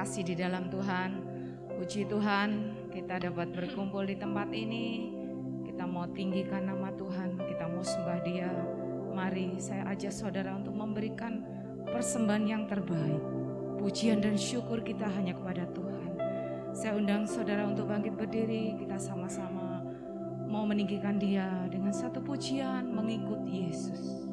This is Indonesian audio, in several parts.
kasih di dalam Tuhan. Puji Tuhan, kita dapat berkumpul di tempat ini. Kita mau tinggikan nama Tuhan, kita mau sembah Dia. Mari saya ajak saudara untuk memberikan persembahan yang terbaik. Pujian dan syukur kita hanya kepada Tuhan. Saya undang saudara untuk bangkit berdiri, kita sama-sama mau meninggikan Dia dengan satu pujian mengikut Yesus.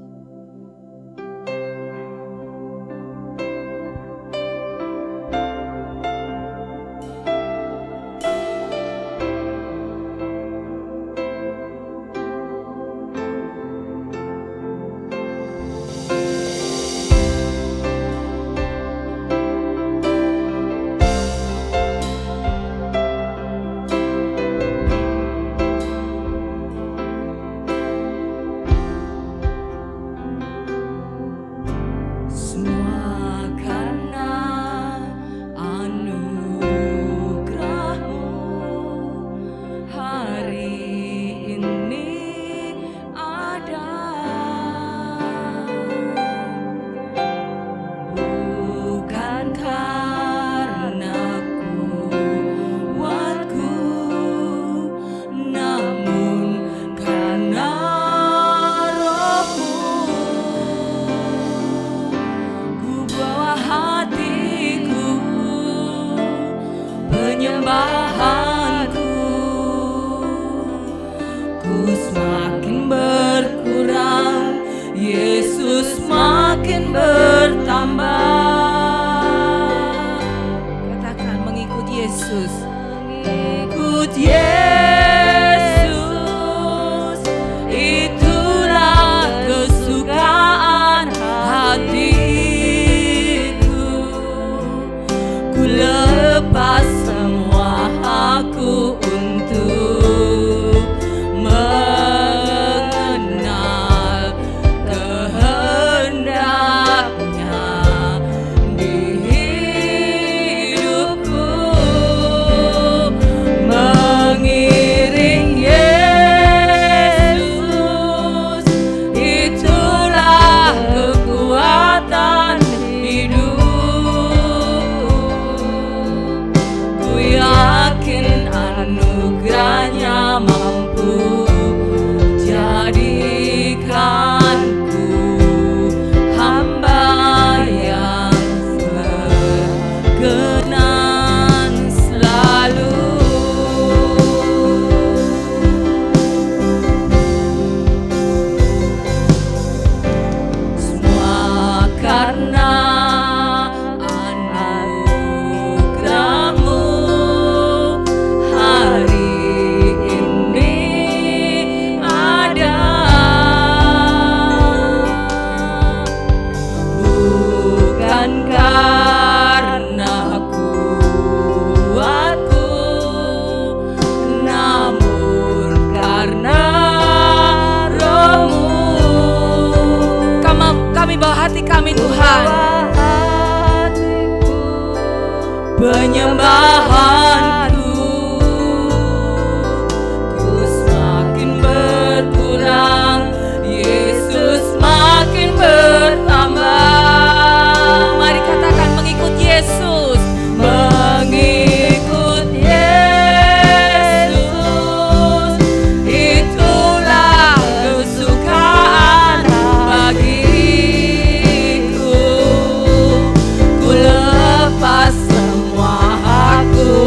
Semua aku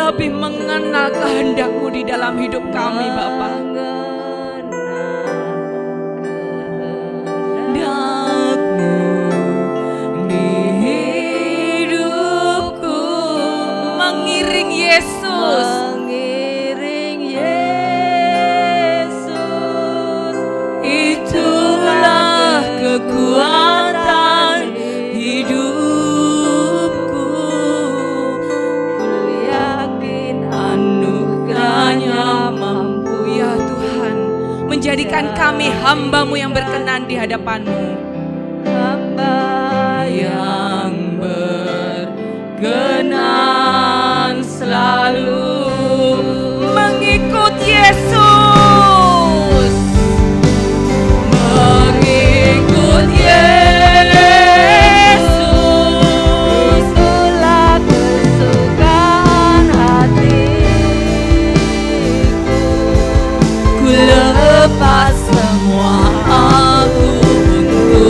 lebih mengenal kehendak-Mu di dalam hidup kami, Bapa. Mengiring Yesus, itulah kekuatan hidupku. Ku yakin anugerah-Nya mampu, ya Tuhan, menjadikan kami hamba-Mu yang berkenan di hadapan-Mu, hamba yang berkenan selalu mengikut Yesus, mengikut Yesus. Itulah kesukaan hatiku, ku lepas semua aku untuk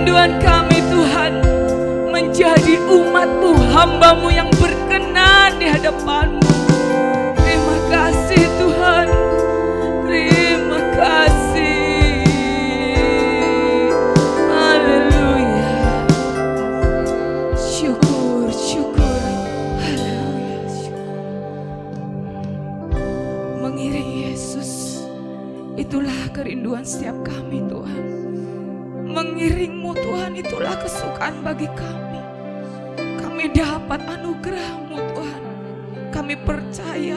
kerinduan kami Tuhan, menjadi umat-Mu, hamba-Mu yang berkenan di hadapan-Mu. Terima kasih Tuhan, terima kasih. Haleluya. Syukur, syukur. Haleluya, syukur. Mengiring Yesus, itulah kerinduan setiap kami Tuhan. Mengiring-Mu Tuhan, itulah kesukaan bagi kami. Kami dapat anugerah-Mu Tuhan. Kami percaya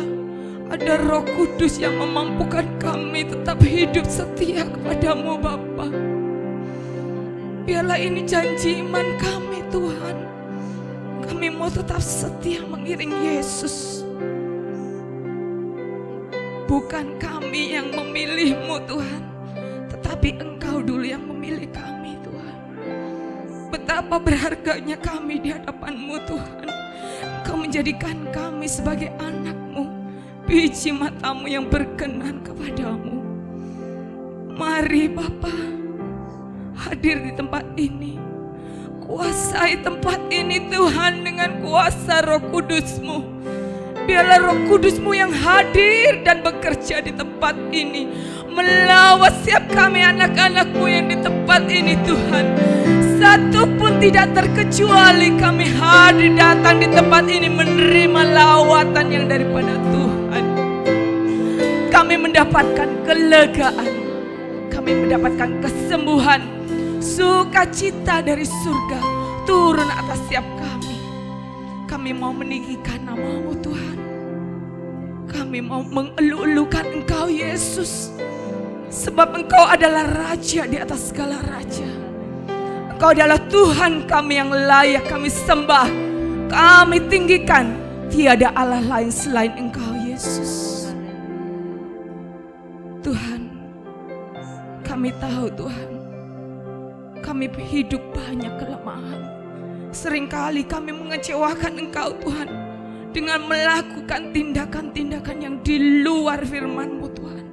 ada Roh Kudus yang memampukan kami tetap hidup setia kepada-Mu Bapa. Biarlah ini janji iman kami Tuhan. Kami mau tetap setia mengiring Yesus. Bukan kami yang memilih-Mu Tuhan, tetapi Engkau dulu yang memilih kami Tuhan. Betapa berharganya kami di hadapan-Mu Tuhan. Engkau menjadikan kami sebagai anak-Mu, biji mata-Mu yang berkenan kepada-Mu. Mari Bapa, hadir di tempat ini. Kuasai tempat ini Tuhan dengan kuasa Roh Kudus-Mu. Biarlah Roh Kudus-Mu yang hadir dan bekerja di tempat ini, melawat setiap kami anak-anak-Mu yang di tempat ini Tuhan. Satu pun tidak terkecuali kami hadir datang di tempat ini menerima lawatan yang daripada Tuhan. Kami mendapatkan kelegaan, kami mendapatkan kesembuhan, sukacita dari surga turun atas setiap kami. Kami mau meninggikan nama-Mu Tuhan. Kami mau mengeluh-elukan Engkau Yesus, sebab Engkau adalah Raja di atas segala raja. Engkau adalah Tuhan kami yang layak kami sembah, kami tinggikan. Tiada Allah lain selain Engkau Yesus. Tuhan, kami tahu Tuhan, kami hidup banyak kelemahan. Seringkali kami mengecewakan Engkau Tuhan dengan melakukan tindakan-tindakan yang di luar firman-Mu Tuhan.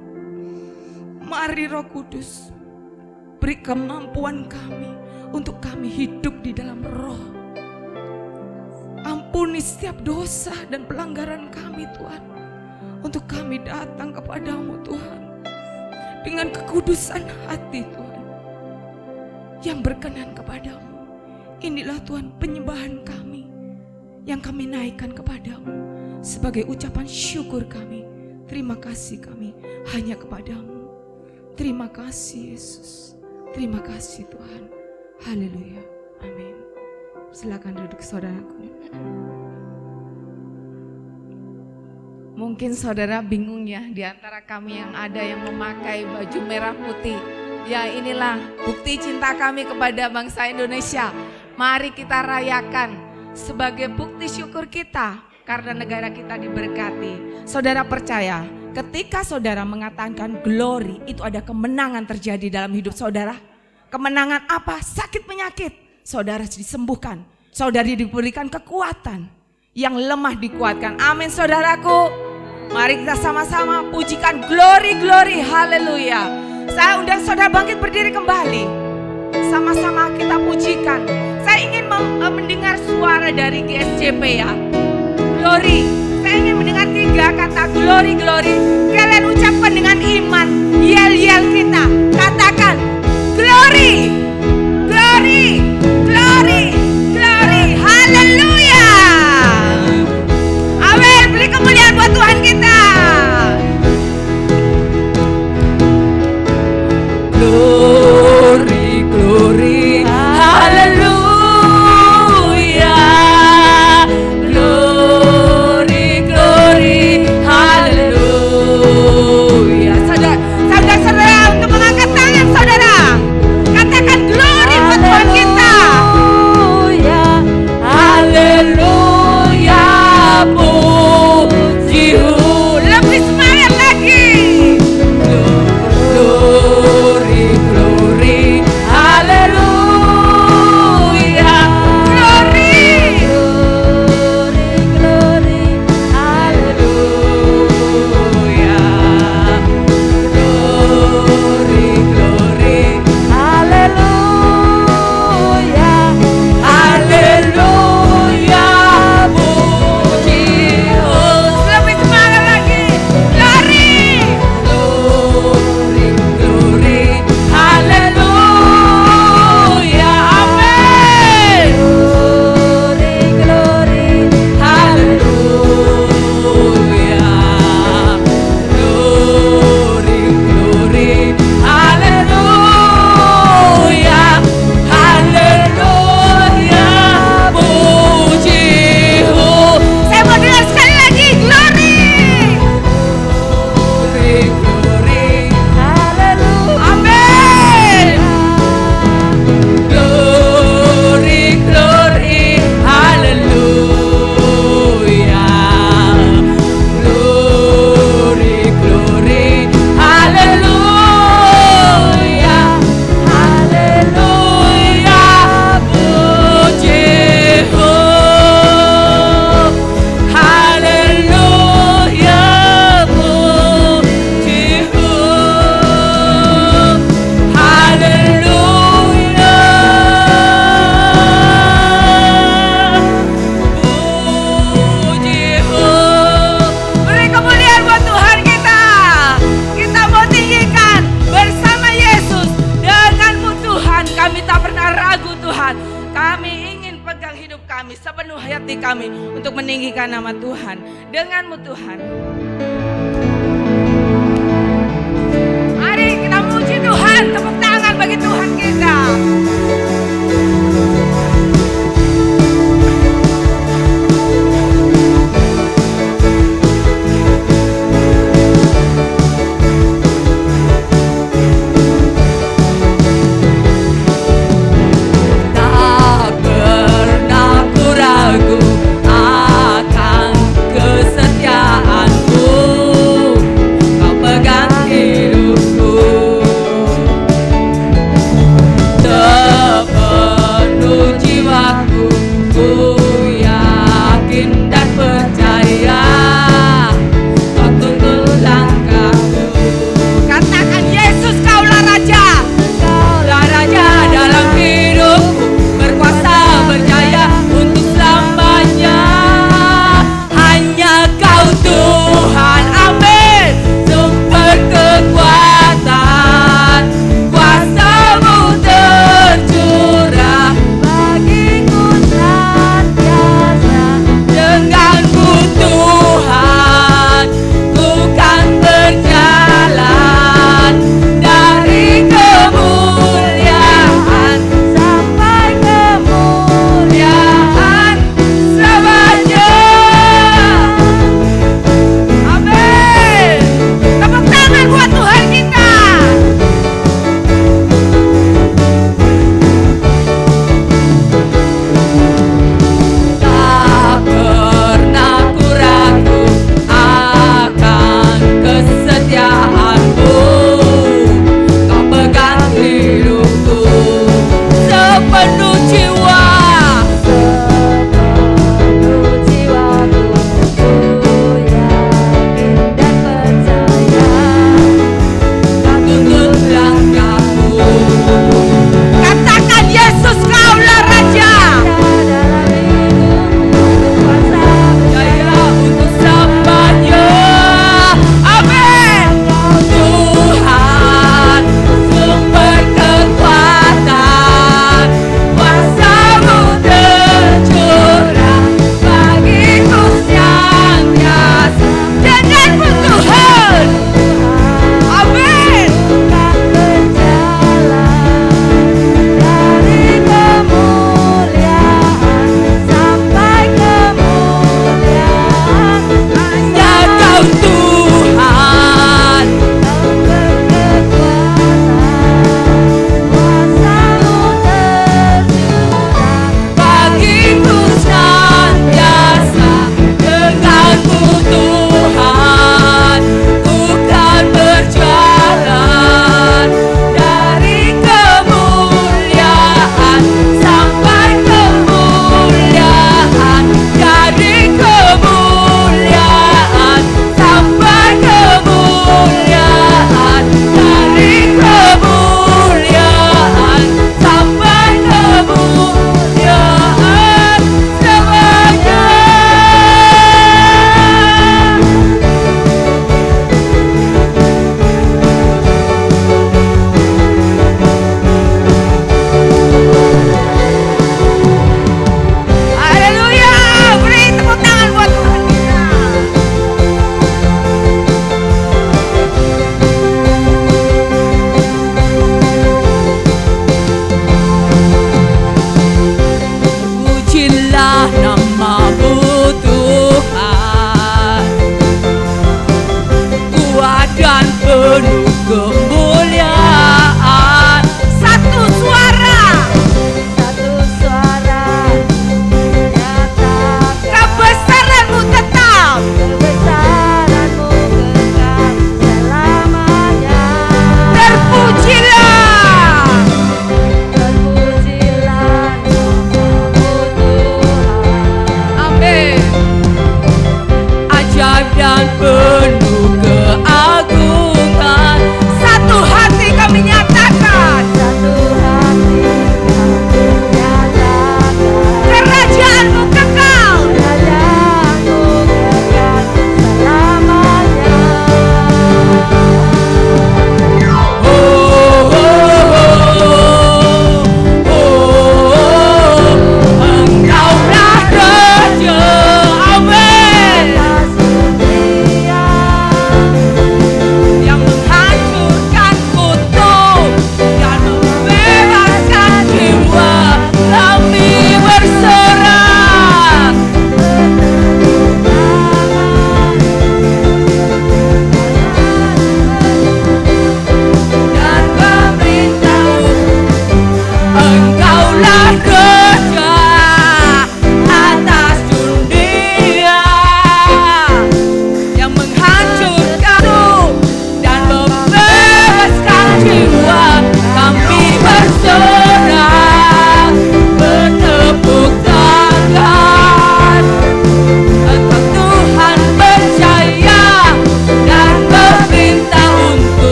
Mari Roh Kudus, beri kemampuan kami untuk kami hidup di dalam Roh. Ampuni setiap dosa dan pelanggaran kami Tuhan, untuk kami datang kepada-Mu Tuhan dengan kekudusan hati Tuhan yang berkenan kepada-Mu. Inilah Tuhan penyembahan kami yang kami naikkan kepada-Mu sebagai ucapan syukur kami. Terima kasih kami hanya kepada-Mu. Terima kasih Yesus. Terima kasih Tuhan. Haleluya. Amin. Silakan duduk saudaraku. Mungkin saudara bingung ya, di antara kami yang ada yang memakai baju merah putih. Ya, inilah bukti cinta kami kepada bangsa Indonesia. Mari kita rayakan sebagai bukti syukur kita karena negara kita diberkati. Saudara percaya, ketika saudara mengatakan glory, itu ada kemenangan terjadi dalam hidup saudara. Kemenangan apa? Sakit penyakit, saudara disembuhkan. Saudari diberikan kekuatan, yang lemah dikuatkan. Amin saudaraku. Mari kita sama-sama pujikan glory, glory, haleluya. Saya undang saudara bangkit berdiri kembali. Sama-sama kita pujikan. Saya ingin mendengar suara dari GSCP ya. Glory. Saya ingin mendengar 3 kata glory, glory. Kalian ucapkan dengan iman. Yel-yel kita. Katakan glory, glory, glory, glory. Haleluya. Amin. Beri kemuliaan buat Tuhan kita. Glory, glory, haleluya. Glory, glory, haleluya. untuk meninggikan nama Tuhan. Denganmu Tuhan. Mari kita muji Tuhan, tepuk tangan bagi Tuhan kita. Ragu akan kesetiaanmu.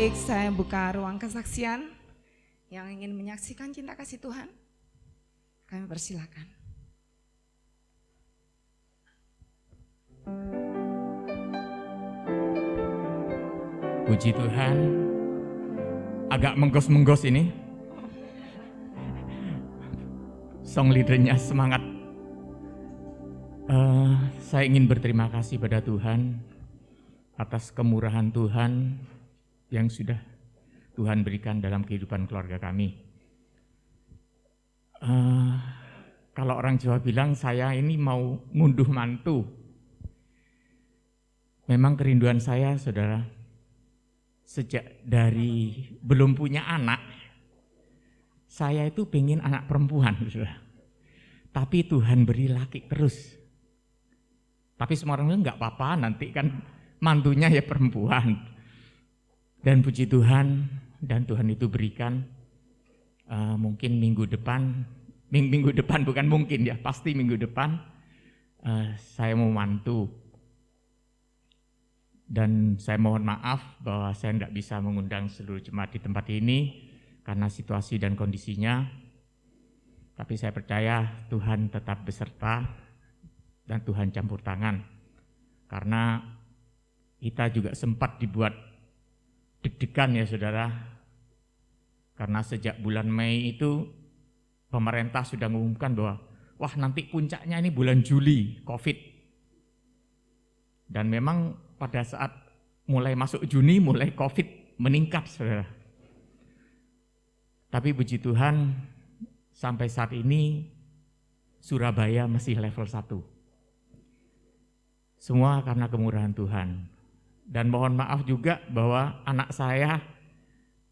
Baik, saya buka ruang kesaksian. Yang ingin menyaksikan cinta kasih Tuhan, kami persilakan. Puji Tuhan, agak menggos-menggos ini. Song leadernya semangat. Saya ingin berterima kasih pada Tuhan atas kemurahan Tuhan yang sudah Tuhan berikan dalam kehidupan keluarga kami. Kalau orang Jawa bilang saya ini mau ngunduh mantu. Memang kerinduan saya, saudara, sejak dari belum punya anak, saya itu pengen anak perempuan, saudara. Tapi Tuhan beri laki terus. Tapi semua orang bilang nggak apa-apa, nanti kan mantunya ya perempuan. Dan puji Tuhan, dan Tuhan itu berikan mungkin minggu depan bukan mungkin ya, pasti minggu depan saya mau mantu. Dan saya mohon maaf bahwa saya tidak bisa mengundang seluruh jemaat di tempat ini karena situasi dan kondisinya. Tapi saya percaya Tuhan tetap beserta dan Tuhan campur tangan. Karena kita juga sempat dibuat deg-degan ya saudara. Karena sejak bulan Mei itu pemerintah sudah mengumumkan bahwa wah nanti puncaknya ini bulan Juli COVID. Dan memang pada saat mulai masuk Juni, mulai COVID meningkat, saudara. Tapi puji Tuhan, sampai saat ini Surabaya masih level 1. Semua karena kemurahan Tuhan. Dan mohon maaf juga bahwa anak saya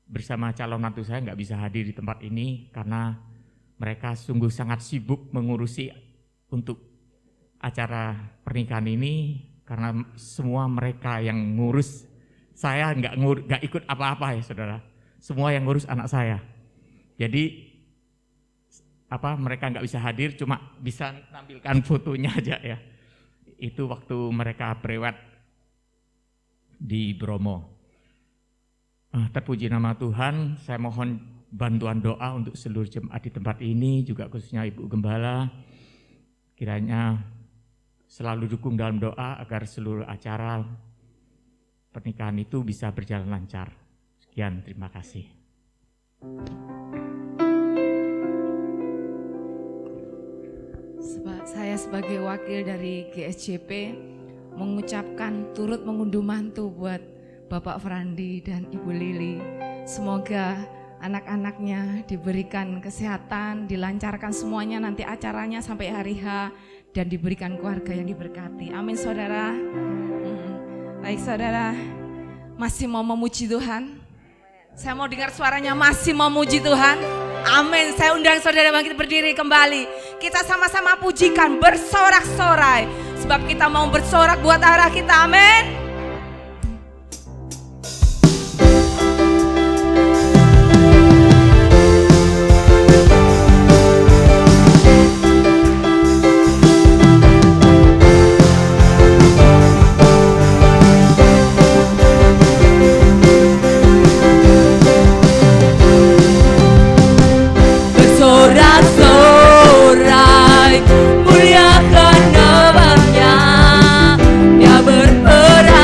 bersama calon mantu saya nggak bisa hadir di tempat ini karena mereka sungguh sangat sibuk mengurusi untuk acara pernikahan ini. Karena semua mereka yang ngurus, saya nggak ikut apa-apa ya saudara. Semua yang ngurus anak saya. Jadi mereka nggak bisa hadir, cuma bisa tampilkan fotonya aja ya. Itu waktu mereka prewed di Bromo. Terpuji nama Tuhan, saya mohon bantuan doa untuk seluruh jemaat di tempat ini, juga khususnya Ibu Gembala. Kiranya selalu dukung dalam doa agar seluruh acara pernikahan itu bisa berjalan lancar. Sekian, terima kasih. Saya sebagai wakil dari GSJP mengucapkan turut mengunduh mantu buat Bapak Frandi dan Ibu Lili. Semoga anak-anaknya diberikan kesehatan, dilancarkan semuanya nanti acaranya sampai hari H, dan diberikan keluarga yang diberkati. Amin saudara. Baik saudara, masih mau memuji Tuhan? Saya mau dengar suaranya masih mau memuji Tuhan. Amin. Saya undang saudara bangkit berdiri kembali. Kita sama-sama pujikan, bersorak-sorai. Sebab kita mau bersorak buat arah kita. Amin. Muliakan namanya, Dia berperang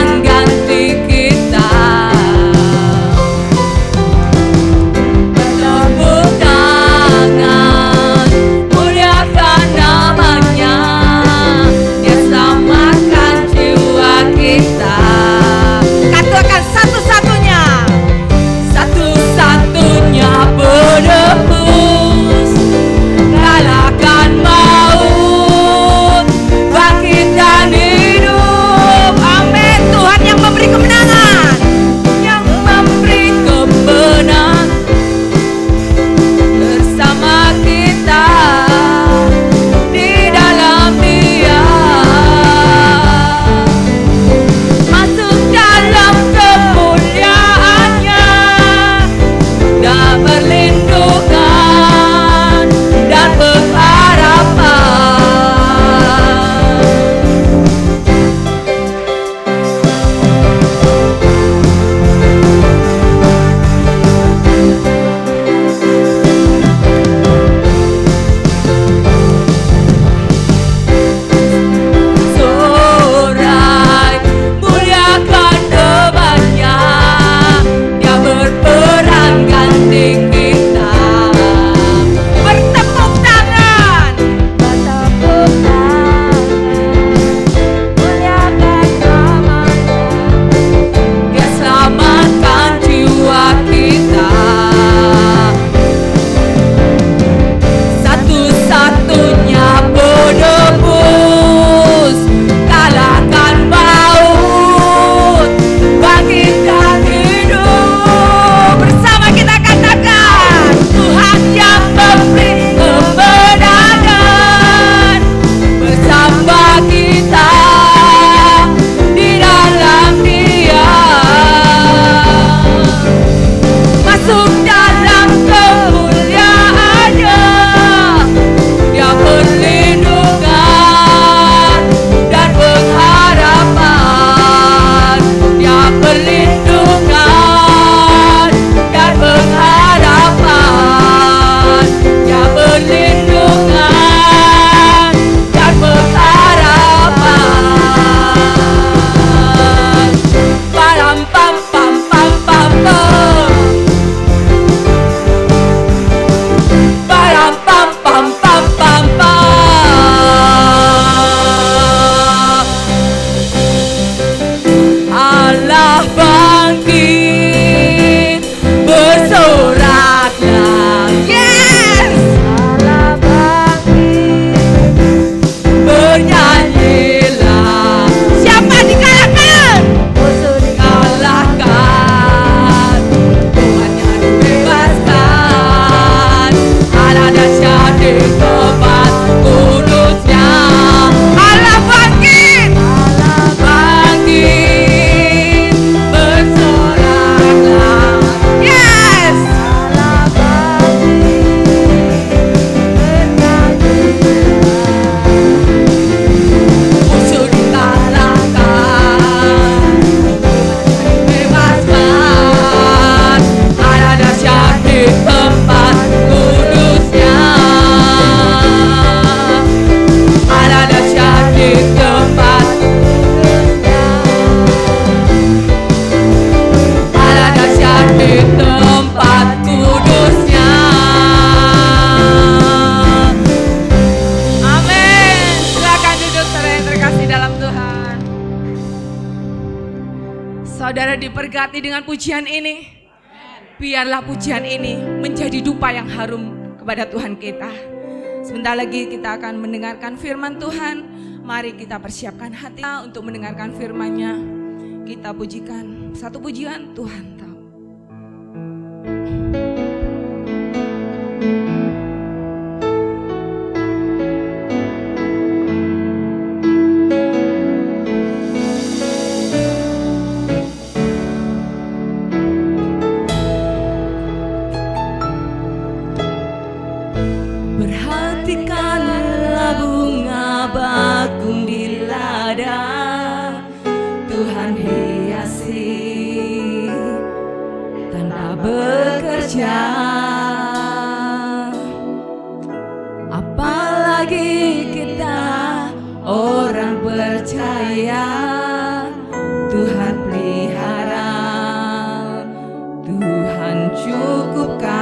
diberkati dengan pujian ini. Biarlah pujian ini menjadi dupa yang harum kepada Tuhan kita. Sebentar lagi kita akan mendengarkan firman Tuhan. Mari kita persiapkan hati untuk mendengarkan firman-Nya. Kita pujikan satu pujian, Tuhan tahu. Perhatikanlah bunga bakung di ladang, Tuhan hiasi tanpa bekerja. Apalagi kita orang percaya, Tuhan pelihara, Tuhan cukupkan.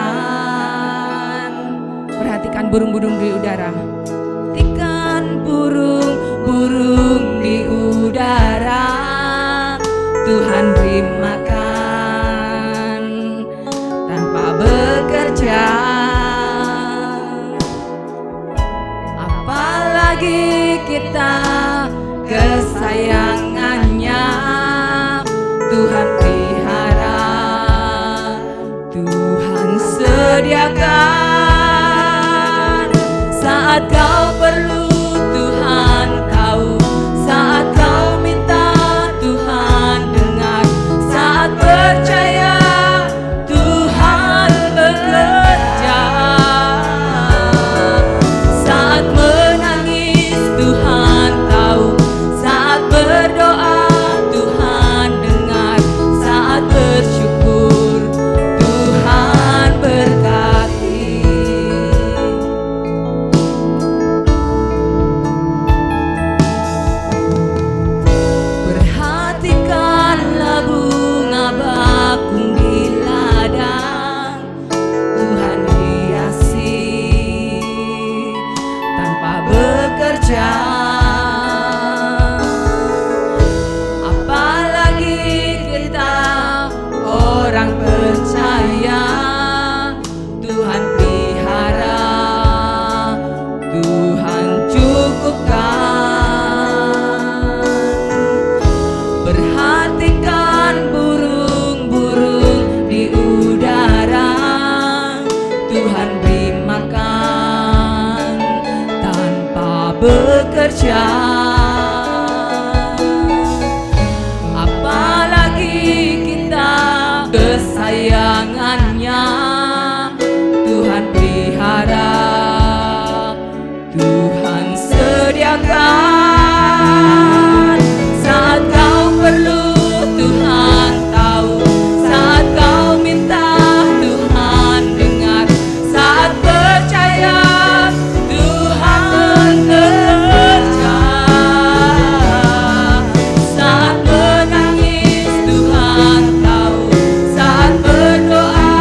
Perhatikan burung-burung di udara. Perhatikan burung-burung di udara, Tuhan beri makan tanpa bekerja. Apalagi kita kesayangannya, Tuhan pelihara, Tuhan sediakan. Saat kau perlu, Tuhan tahu. Saat kau minta, Tuhan dengar. Saat percaya, Tuhan bekerja. Saat menangis, Tuhan tahu. Saat berdoa, Tuhan dengar. Saat bersyukur, Tuhan berkati. Perhatikanlah bunga bakung di ladang, Tuhan hiasi tanpa bekerja. Apalagi kita orang percaya, Tuhan pelihara, Tuhan cukupkan. Perhatikan burung-burung di udara, Tuhan beri makan tanpa bekerja. Apalagi kita kesayangannya, Tuhan pelihara, Tuhan sediakan. Saat kau perlu, Tuhan tahu. Saat kau minta, Tuhan dengar. Saat percaya, Tuhan bekerja. Saat menangis, Tuhan tahu. Saat berdoa,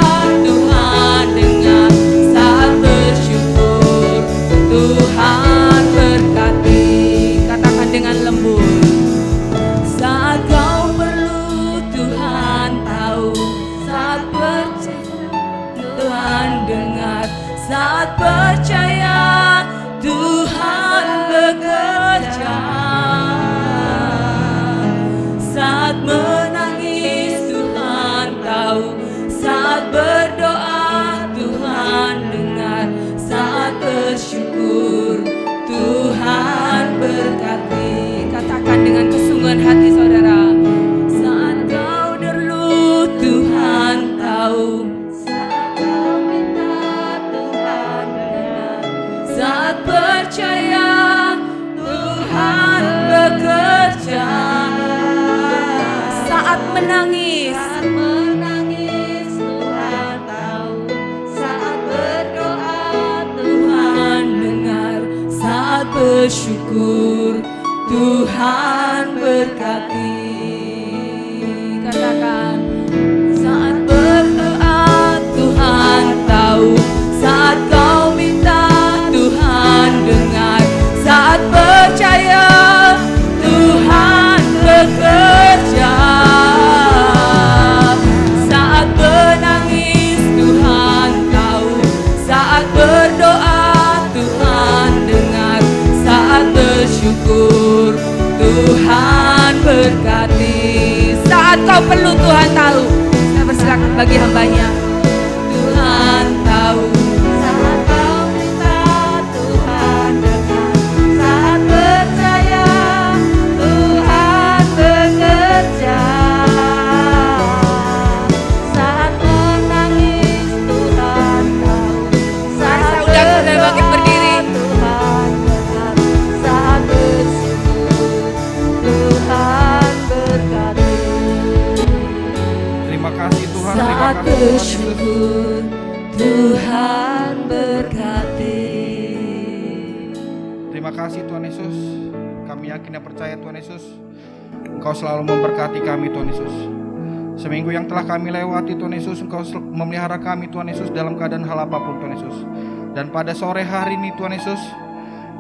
Tuhan dengar. Saat bersyukur, Tuhan berkati. Katakan dengan lembut. Saat kau perlu, Tuhan tahu. Saat percaya, Tuhan dengar. Saat percaya, Tuhan bekerja. Saat menangis, Tuhan tahu. Saat berdoa, Tuhan dengar. Saat bersyukur, Tuhan berkati. Katakan dengan kesungguhan hati saudara. Saat kau perlu, Tuhan tahu. Saat kau minta, Tuhan dengar. Saat percaya, Tuhan bekerja. Saat menangis, Tuhan tahu. Saat berdoa, Tuhan dengar. Saat bersyukur, Tuhan berkati. Katakan, saat berdoa, Tuhan tahu. Saat kau minta, Tuhan dengar. Saat percaya, Tuhan bekerja. kau perlu Tuhan tahu. Saya persilakan bagi hambanya. Tuhan tahu saat kau minta, Tuhan dengar. Saat percaya, Tuhan bekerja. Saat menangis, Tuhan tahu. Saat udah saya bangkit berdiri, Tuhan dengar. Saat bersyukur, Tuhan berkati. Terima kasih Tuhan, terima Saat kasih Tuhan Yesus. bersyukur, Tuhan berkati. Terima kasih Tuhan Yesus. Kami yakin dan percaya Tuhan Yesus, Engkau selalu memberkati kami Tuhan Yesus. Seminggu yang telah kami lewati Tuhan Yesus, Engkau memelihara kami Tuhan Yesus dalam keadaan hal apapun Tuhan Yesus. Dan pada sore hari ini Tuhan Yesus,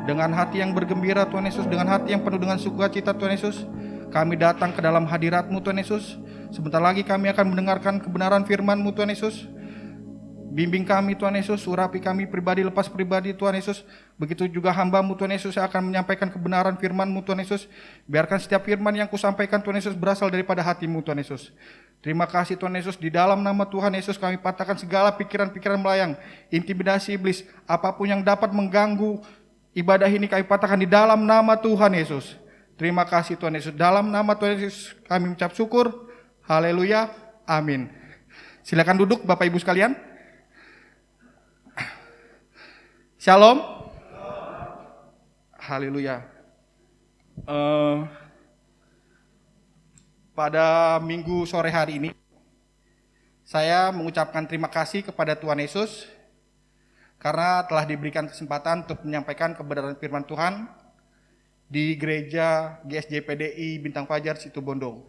dengan hati yang bergembira Tuhan Yesus, dengan hati yang penuh dengan sukacita Tuhan Yesus, kami datang ke dalam hadirat-Mu Tuhan Yesus. Sebentar lagi kami akan mendengarkan kebenaran firman-Mu Tuhan Yesus. Bimbing kami Tuhan Yesus, urapi kami pribadi lepas pribadi Tuhan Yesus. Begitu juga hamba-Mu Tuhan Yesus yang akan menyampaikan kebenaran firman-Mu Tuhan Yesus. Biarkan setiap firman yang kusampaikan Tuhan Yesus berasal daripada hati-Mu Tuhan Yesus. Terima kasih Tuhan Yesus, di dalam nama Tuhan Yesus kami patahkan segala pikiran-pikiran melayang, intimidasi iblis, apapun yang dapat mengganggu ibadah ini kami patahkan di dalam nama Tuhan Yesus. Terima kasih Tuhan Yesus, dalam nama Tuhan Yesus kami mengucap syukur. Haleluya, amin. Silakan duduk Bapak Ibu sekalian. Shalom. Haleluya. Pada minggu sore hari ini, saya mengucapkan terima kasih kepada Tuhan Yesus karena telah diberikan kesempatan untuk menyampaikan kebenaran firman Tuhan di gereja GSJ PDI Bintang Fajar Situbondo.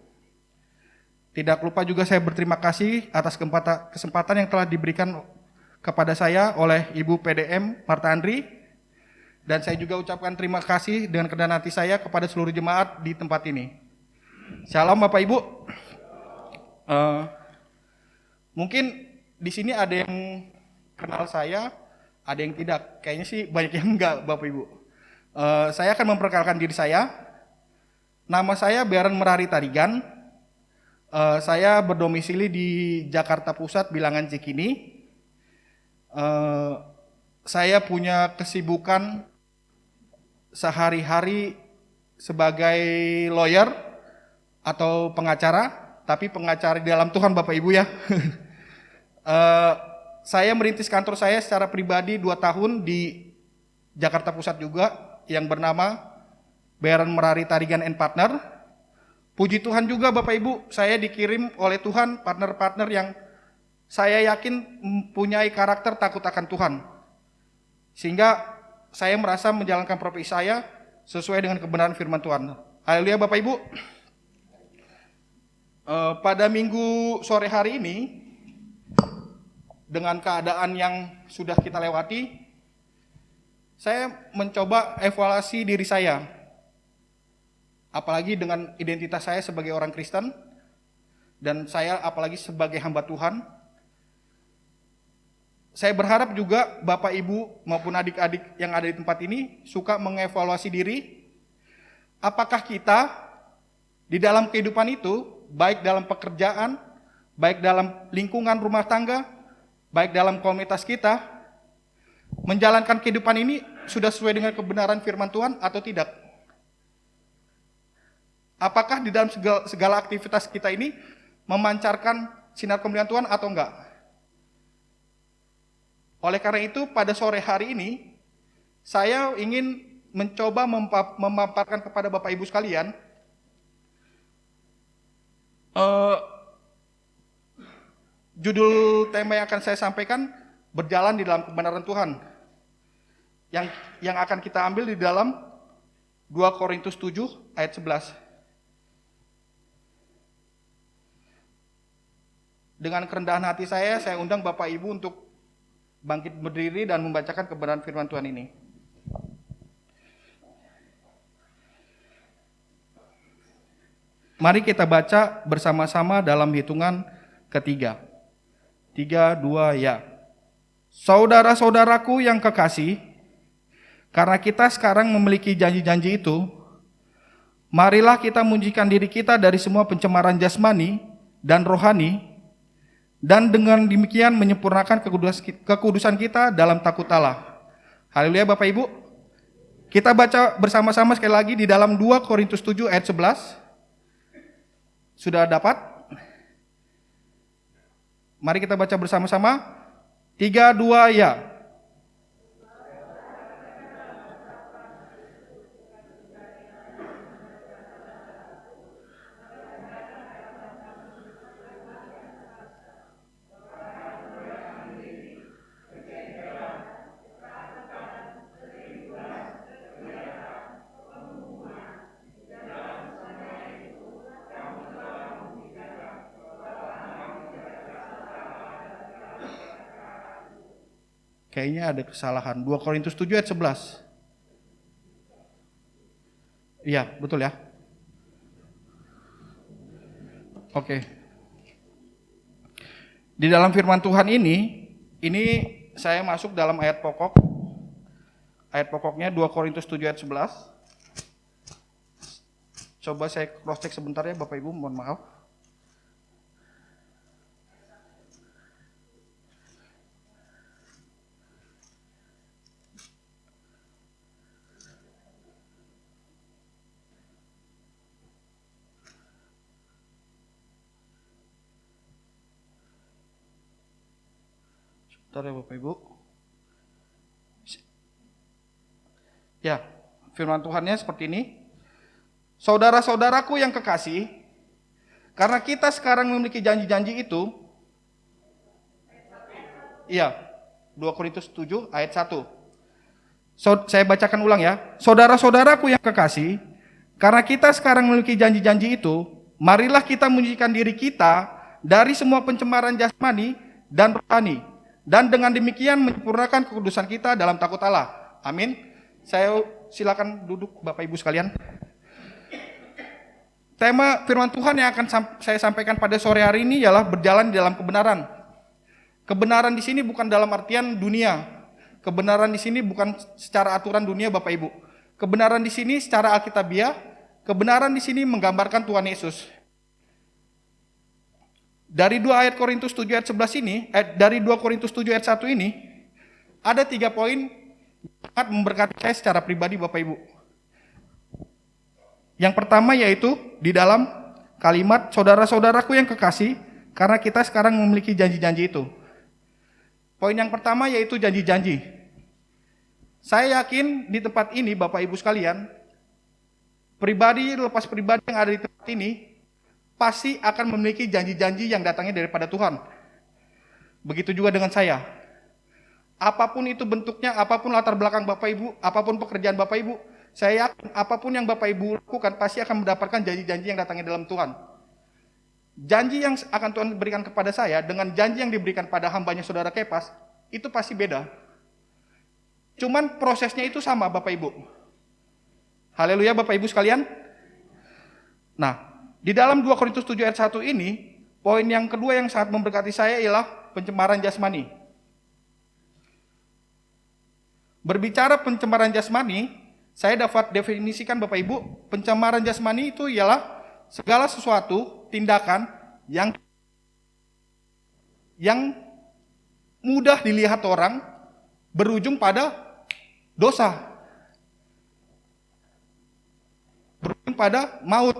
Tidak lupa juga saya berterima kasih atas kesempatan yang telah diberikan kepada saya oleh Ibu PDM Marta Andri, dan saya juga ucapkan terima kasih dengan kerendahan hati saya kepada seluruh jemaat di tempat ini. Shalom Bapak Ibu. Mungkin di sini ada yang kenal saya, ada yang tidak. Kayaknya sih banyak yang enggak Bapak Ibu. Saya akan memperkenalkan diri saya. Nama saya Beran Merari Tarigan. Saya berdomisili di Jakarta Pusat, Bilangan Cikini. Saya punya kesibukan sehari-hari sebagai lawyer atau pengacara, tapi pengacara di dalam Tuhan Bapak Ibu ya. Saya merintis kantor saya secara pribadi 2 tahun di Jakarta Pusat juga, yang bernama Beran Merari Tarigan and Partner. Puji Tuhan juga Bapak Ibu, saya dikirim oleh Tuhan partner-partner yang saya yakin mempunyai karakter takut akan Tuhan. Sehingga saya merasa menjalankan profesi saya sesuai dengan kebenaran firman Tuhan. Haleluya Bapak Ibu. Pada minggu sore hari ini, dengan keadaan yang sudah kita lewati, saya mencoba evaluasi diri saya. Apalagi dengan identitas saya sebagai orang Kristen, dan saya apalagi sebagai hamba Tuhan. Saya berharap juga Bapak Ibu maupun adik-adik yang ada di tempat ini suka mengevaluasi diri. Apakah kita di dalam kehidupan itu, baik dalam pekerjaan, baik dalam lingkungan rumah tangga, baik dalam komunitas kita, menjalankan kehidupan ini sudah sesuai dengan kebenaran firman Tuhan atau tidak? Apakah di dalam segala aktivitas kita ini memancarkan sinar kemuliaan Tuhan atau enggak? Oleh karena itu, pada sore hari ini, saya ingin mencoba memaparkan kepada Bapak Ibu sekalian, judul tema yang akan saya sampaikan, berjalan di dalam kebenaran Tuhan. Yang akan kita ambil di dalam 2 Korintus 7 ayat 11. Dengan kerendahan hati saya undang Bapak Ibu untuk bangkit berdiri dan membacakan kebenaran firman Tuhan ini. Mari kita baca bersama-sama dalam hitungan ketiga. 3, 2, ya. Saudara-saudaraku yang kekasih, karena kita sekarang memiliki janji-janji itu, marilah kita mensucikan diri kita dari semua pencemaran jasmani dan rohani, dan dengan demikian menyempurnakan kekudusan kita dalam takut Allah. Haleluya Bapak Ibu. Kita baca bersama-sama sekali lagi di dalam 2 Korintus 7 ayat 11. Sudah dapat? Mari kita baca bersama-sama. 3, 2, ya. Kayaknya ada kesalahan. 2 Korintus 7 ayat 11. Iya, betul ya. Oke. Di dalam firman Tuhan ini saya masuk dalam ayat pokok. Ayat pokoknya 2 Korintus 7 ayat 11. Coba saya cross check sebentar ya Bapak Ibu, mohon maaf. Bentar ya Bapak Ibu. Ya, firman Tuhannya seperti ini. Saudara-saudaraku yang kekasih, karena kita sekarang memiliki janji-janji itu. Iya, 2 Korintus 7 ayat 1. Saya bacakan ulang ya. Saudara-saudaraku yang kekasih, karena kita sekarang memiliki janji-janji itu, marilah kita menyucikan diri kita dari semua pencemaran jasmani dan rohani. Dan dengan demikian menyempurnakan kekudusan kita dalam takut Allah. Amin. Saya silakan duduk Bapak Ibu sekalian. Tema firman Tuhan yang akan saya sampaikan pada sore hari ini ialah berjalan di dalam kebenaran. Kebenaran di sini bukan dalam artian dunia. Kebenaran di sini bukan secara aturan dunia Bapak Ibu. Kebenaran di sini secara alkitabiah. Kebenaran di sini menggambarkan Tuhan Yesus. Dari 2 ayat Korintus 7 ayat 11 ini, dari 2 Korintus 7 ayat 1 ini, ada 3 poin yang sangat memberkati saya secara pribadi Bapak Ibu. Yang pertama yaitu di dalam kalimat saudara-saudaraku yang kekasih, karena kita sekarang memiliki janji-janji itu. Poin yang pertama yaitu janji-janji. Saya yakin di tempat ini Bapak Ibu sekalian, pribadi lepas pribadi yang ada di tempat ini, pasti akan memiliki janji-janji yang datangnya daripada Tuhan. Begitu juga dengan saya. Apapun itu bentuknya, apapun latar belakang Bapak Ibu, apapun pekerjaan Bapak Ibu, saya yakin apapun yang Bapak Ibu lakukan pasti akan mendapatkan janji-janji yang datangnya dalam Tuhan. Janji yang akan Tuhan berikan kepada saya dengan janji yang diberikan pada hambanya saudara Kepas, itu pasti beda. Cuman prosesnya itu sama Bapak Ibu. Haleluya Bapak Ibu sekalian. Nah, di dalam 2 Korintus 7 ayat 1 ini, poin yang kedua yang sangat memberkati saya ialah pencemaran jasmani. Berbicara pencemaran jasmani, saya dapat definisikan Bapak Ibu, pencemaran jasmani itu ialah segala sesuatu, tindakan yang mudah dilihat orang berujung pada dosa. Berujung pada maut.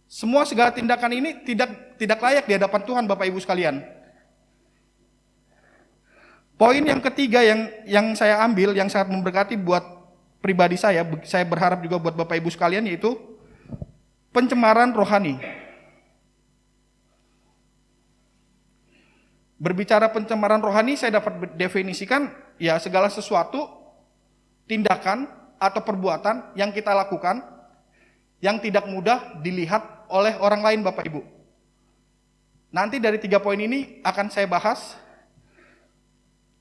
Semua segala tindakan ini tidak layak di hadapan Tuhan Bapak Ibu sekalian. Poin yang ketiga yang saya ambil yang sangat memberkati buat pribadi saya berharap juga buat Bapak Ibu sekalian yaitu pencemaran rohani. Berbicara pencemaran rohani saya dapat definisikan ya segala sesuatu tindakan atau perbuatan yang kita lakukan yang tidak mudah dilihat oleh orang lain Bapak Ibu. Nanti dari 3 poin ini akan saya bahas.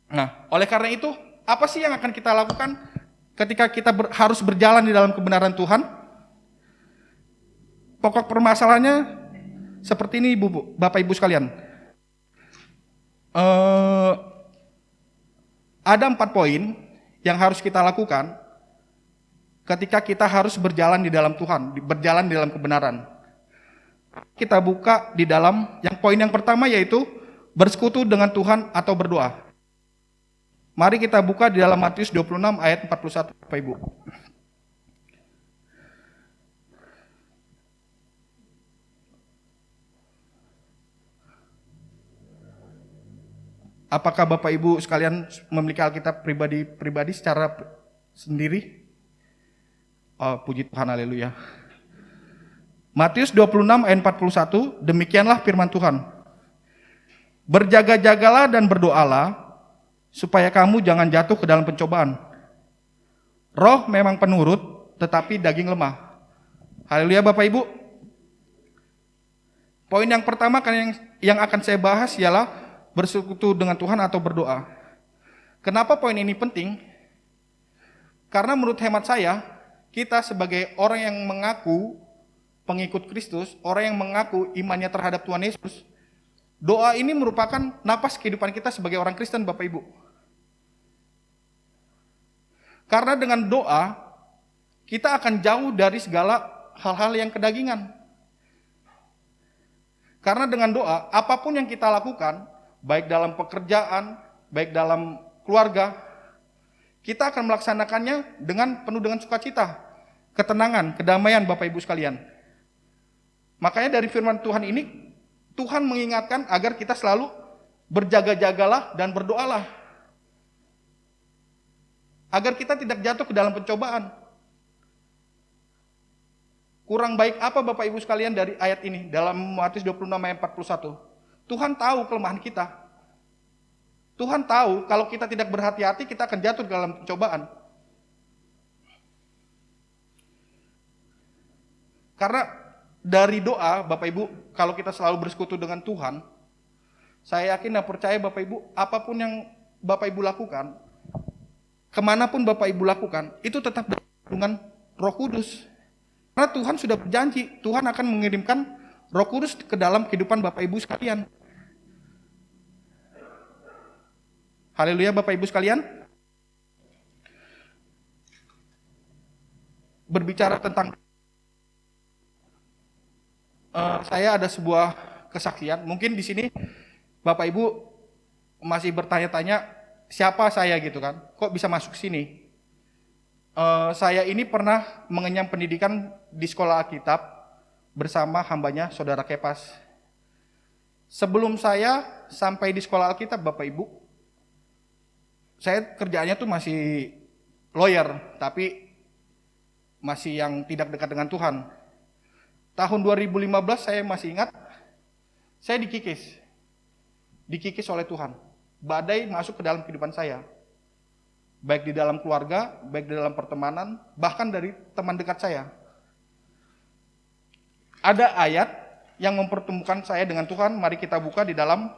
Nah, oleh karena itu, apa sih yang akan kita lakukan ketika kita harus berjalan di dalam kebenaran Tuhan? Pokok permasalahannya seperti ini Bapak Ibu sekalian. Ada 4 poin yang harus kita lakukan ketika kita harus berjalan di dalam Tuhan, berjalan di dalam kebenaran. Kita buka di dalam yang poin yang pertama yaitu bersekutu dengan Tuhan atau berdoa. Mari kita buka di dalam Matius 26 ayat 41 Bapak Ibu. Apakah Bapak Ibu sekalian memiliki Alkitab pribadi secara sendiri? Oh, puji Tuhan, haleluya. Matius 26 ayat 41, demikianlah firman Tuhan. Berjaga-jagalah dan berdoalah, supaya kamu jangan jatuh ke dalam pencobaan. Roh memang penurut, tetapi daging lemah. Haleluya Bapak Ibu. Poin yang pertama yang akan saya bahas ialah bersekutu dengan Tuhan atau berdoa. Kenapa poin ini penting? Karena menurut hemat saya, kita sebagai orang yang mengaku pengikut Kristus, orang yang mengaku imannya terhadap Tuhan Yesus, doa ini merupakan napas kehidupan kita sebagai orang Kristen Bapak Ibu. Karena dengan doa, kita akan jauh dari segala hal-hal yang kedagingan. Karena dengan doa, apapun yang kita lakukan, baik dalam pekerjaan, baik dalam keluarga, kita akan melaksanakannya dengan penuh dengan sukacita, ketenangan, kedamaian Bapak Ibu sekalian. Makanya dari firman Tuhan ini, Tuhan mengingatkan agar kita selalu berjaga-jagalah dan berdoalah. Agar kita tidak jatuh ke dalam pencobaan. Kurang baik apa Bapak Ibu sekalian dari ayat ini, dalam Matius 26 ayat 41. Tuhan tahu kelemahan kita. Tuhan tahu kalau kita tidak berhati-hati, kita akan jatuh dalam pencobaan. Karena dari doa, Bapak Ibu, kalau kita selalu bersekutu dengan Tuhan, saya yakin dan percaya Bapak Ibu, apapun yang Bapak Ibu lakukan, kemanapun Bapak Ibu lakukan, itu tetap dengan Roh Kudus. Karena Tuhan sudah berjanji, Tuhan akan mengirimkan Roh Kudus ke dalam kehidupan Bapak Ibu sekalian. Haleluya Bapak Ibu sekalian. Berbicara tentang saya ada sebuah kesaksian. Mungkin di sini Bapak Ibu masih bertanya-tanya siapa saya gitu kan? Kok bisa masuk sini? Saya ini pernah mengenyam pendidikan di sekolah Alkitab bersama hambanya Saudara Kepas. Sebelum saya sampai di sekolah Alkitab Bapak Ibu, saya kerjaannya tuh masih lawyer, tapi masih yang tidak dekat dengan Tuhan. Tahun 2015 saya masih ingat, saya dikikis oleh Tuhan. Badai masuk ke dalam kehidupan saya. Baik di dalam keluarga, baik di dalam pertemanan, bahkan dari teman dekat saya. Ada ayat yang mempertemukan saya dengan Tuhan, mari kita buka di dalam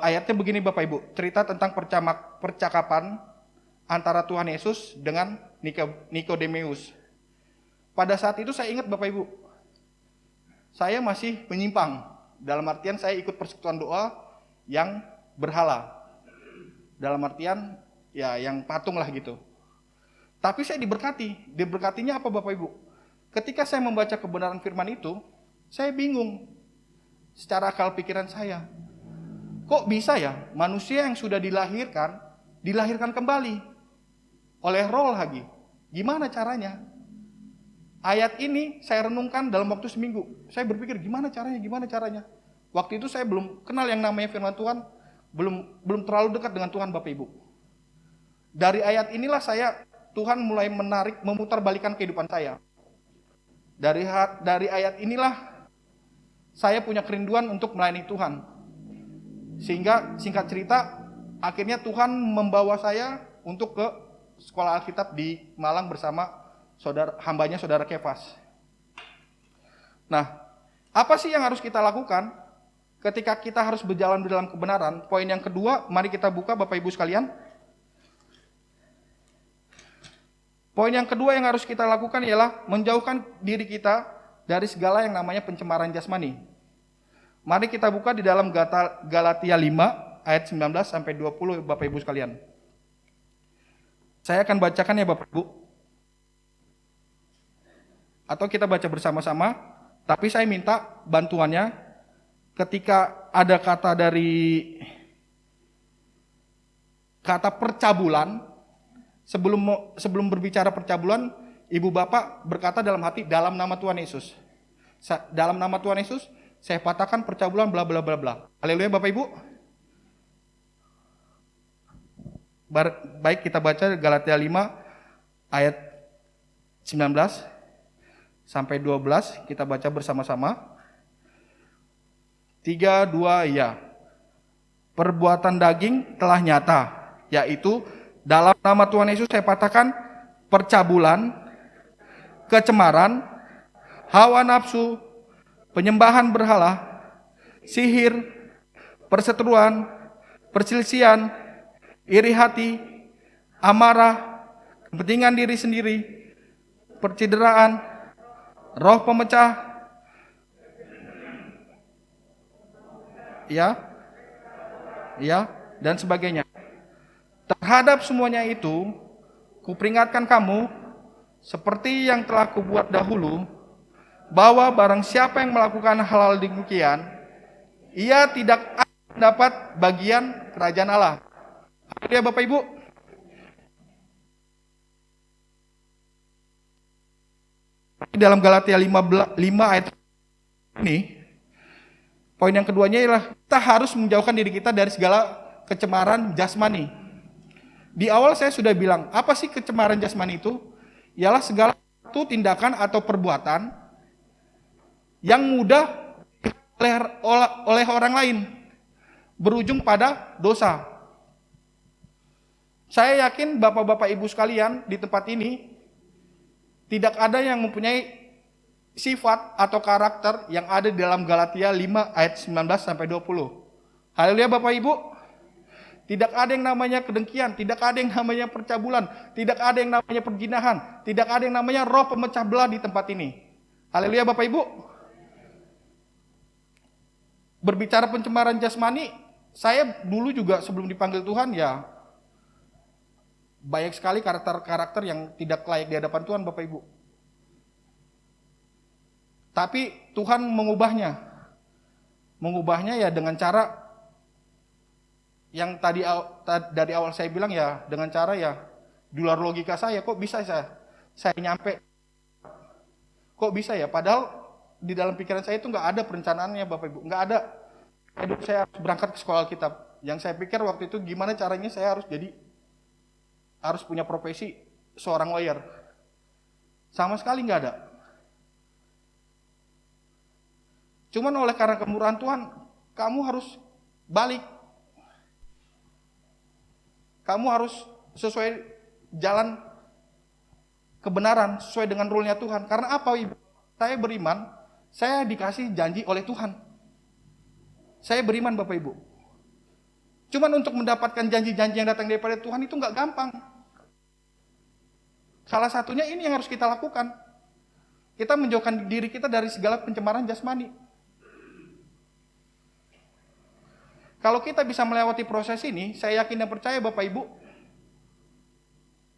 ayatnya begini Bapak Ibu, cerita tentang percakapan antara Tuhan Yesus dengan Nikodemus. Pada saat itu saya ingat Bapak Ibu, saya masih menyimpang, dalam artian saya ikut persekutuan doa yang berhala, dalam artian ya yang patung lah gitu. Tapi saya diberkatinya apa Bapak Ibu? Ketika saya membaca kebenaran firman itu, saya bingung secara akal pikiran saya. Kok bisa ya manusia yang sudah dilahirkan kembali oleh Roh lagi? Gimana caranya? Ayat ini saya renungkan dalam waktu seminggu. Saya berpikir gimana caranya? Waktu itu saya belum kenal yang namanya firman Tuhan, belum terlalu dekat dengan Tuhan Bapak Ibu. Dari ayat inilah Tuhan mulai memutarbalikkan kehidupan saya. Dari ayat inilah saya punya kerinduan untuk melayani Tuhan. Sehingga singkat cerita, akhirnya Tuhan membawa saya untuk ke sekolah Alkitab di Malang bersama hambanya Saudara Kefas. Nah, apa sih yang harus kita lakukan ketika kita harus berjalan di dalam kebenaran? Poin yang kedua, mari kita buka Bapak Ibu sekalian. Poin yang kedua yang harus kita lakukan ialah menjauhkan diri kita dari segala yang namanya pencemaran jasmani. Mari kita buka di dalam Galatia 5 ayat 19 sampai 20 Bapak Ibu sekalian. Saya akan bacakan ya Bapak Ibu. atau kita baca bersama-sama, tapi saya minta bantuannya ketika ada kata dari kata percabulan, sebelum berbicara percabulan, Ibu Bapak berkata dalam hati, dalam nama Tuhan Yesus. Dalam nama Tuhan Yesus, saya patahkan percabulan bla bla bla bla. Haleluya Bapak Ibu. Baik, kita baca Galatia 5 ayat 19 sampai 12, kita baca bersama-sama. 3, 2, ya. Perbuatan daging telah nyata, yaitu dalam nama Tuhan Yesus saya patahkan percabulan, kecemaran, hawa nafsu, penyembahan berhala, sihir, perseteruan, perselisihan, iri hati, amarah, kepentingan diri sendiri, percideraan, roh pemecah, ya, dan sebagainya. Terhadap semuanya itu, kuperingatkan kamu, seperti yang telah kubuat dahulu, bahwa barang siapa yang melakukan hal-hal demikian, ia tidak akan mendapat bagian kerajaan Allah. Ya Bapak Ibu. Dalam Galatia 5 ayat ini, poin yang keduanya ialah kita harus menjauhkan diri kita dari segala kecemaran jasmani. Di awal saya sudah bilang, apa sih kecemaran jasmani itu? Ialah segala tindakan atau perbuatan yang mudah oleh orang lain, berujung pada dosa. Saya yakin Bapak-Bapak Ibu sekalian di tempat ini tidak ada yang mempunyai sifat atau karakter yang ada di dalam Galatia 5 ayat 19 sampai 20. Haleluya Bapak Ibu. Tidak ada yang namanya kedengkian, tidak ada yang namanya percabulan, tidak ada yang namanya perzinahan, tidak ada yang namanya roh pemecah belah di tempat ini. Haleluya Bapak Ibu. Berbicara pencemaran jasmani, saya dulu juga sebelum dipanggil Tuhan ya banyak sekali karakter-karakter yang tidak layak di hadapan Tuhan Bapak Ibu. Tapi Tuhan mengubahnya. Mengubahnya ya dengan cara yang dari awal saya bilang ya dengan cara ya di luar logika saya. Kok bisa saya nyampe? Kok bisa ya? Padahal di dalam pikiran saya itu nggak ada perencanaannya Bapak Ibu. Nggak ada. Hidup saya harus berangkat ke sekolah Alkitab. Yang saya pikir waktu itu gimana caranya saya harus punya profesi seorang lawyer. Sama sekali nggak ada. Cuman oleh karena kemurahan Tuhan, kamu harus balik. Kamu harus sesuai jalan kebenaran, sesuai dengan rule-nya Tuhan. Karena apa Ibu? Saya beriman, saya dikasih janji oleh Tuhan. Saya beriman Bapak Ibu. Cuman untuk mendapatkan janji-janji yang datang daripada Tuhan itu nggak gampang. Salah satunya ini yang harus kita lakukan. Kita menjauhkan diri kita dari segala pencemaran jasmani. Kalau kita bisa melewati proses ini, saya yakin dan percaya Bapak Ibu,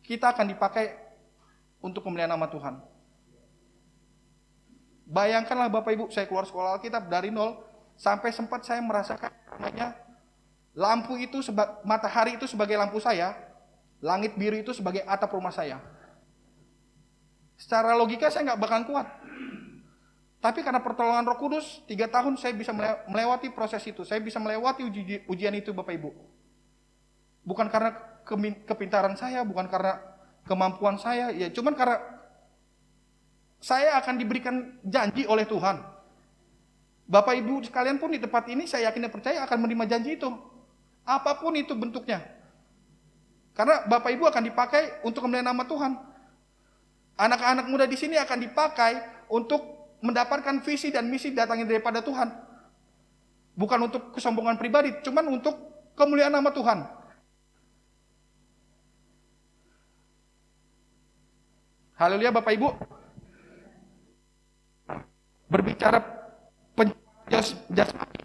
kita akan dipakai untuk kemuliaan nama Tuhan. Bayangkanlah Bapak Ibu, saya keluar sekolah Alkitab dari nol, sampai sempat saya merasakan namanya lampu itu, matahari itu sebagai lampu saya, langit biru itu sebagai atap rumah saya. Secara logika saya nggak bakalan kuat. Tapi karena pertolongan Roh Kudus, 3 tahun saya bisa melewati proses itu. Saya bisa melewati ujian itu Bapak Ibu. Bukan karena kepintaran saya, bukan karena kemampuan saya, ya cuman karena saya akan diberikan janji oleh Tuhan. Bapak Ibu sekalian pun di tempat ini saya yakin dan percaya akan menerima janji itu. Apapun itu bentuknya. Karena Bapak Ibu akan dipakai untuk kemuliaan nama Tuhan. Anak-anak muda di sini akan dipakai untuk mendapatkan visi dan misi datangnya daripada Tuhan. Bukan untuk kesombongan pribadi, cuman untuk kemuliaan nama Tuhan. Haleluya Bapak Ibu. Berbicara jasmani,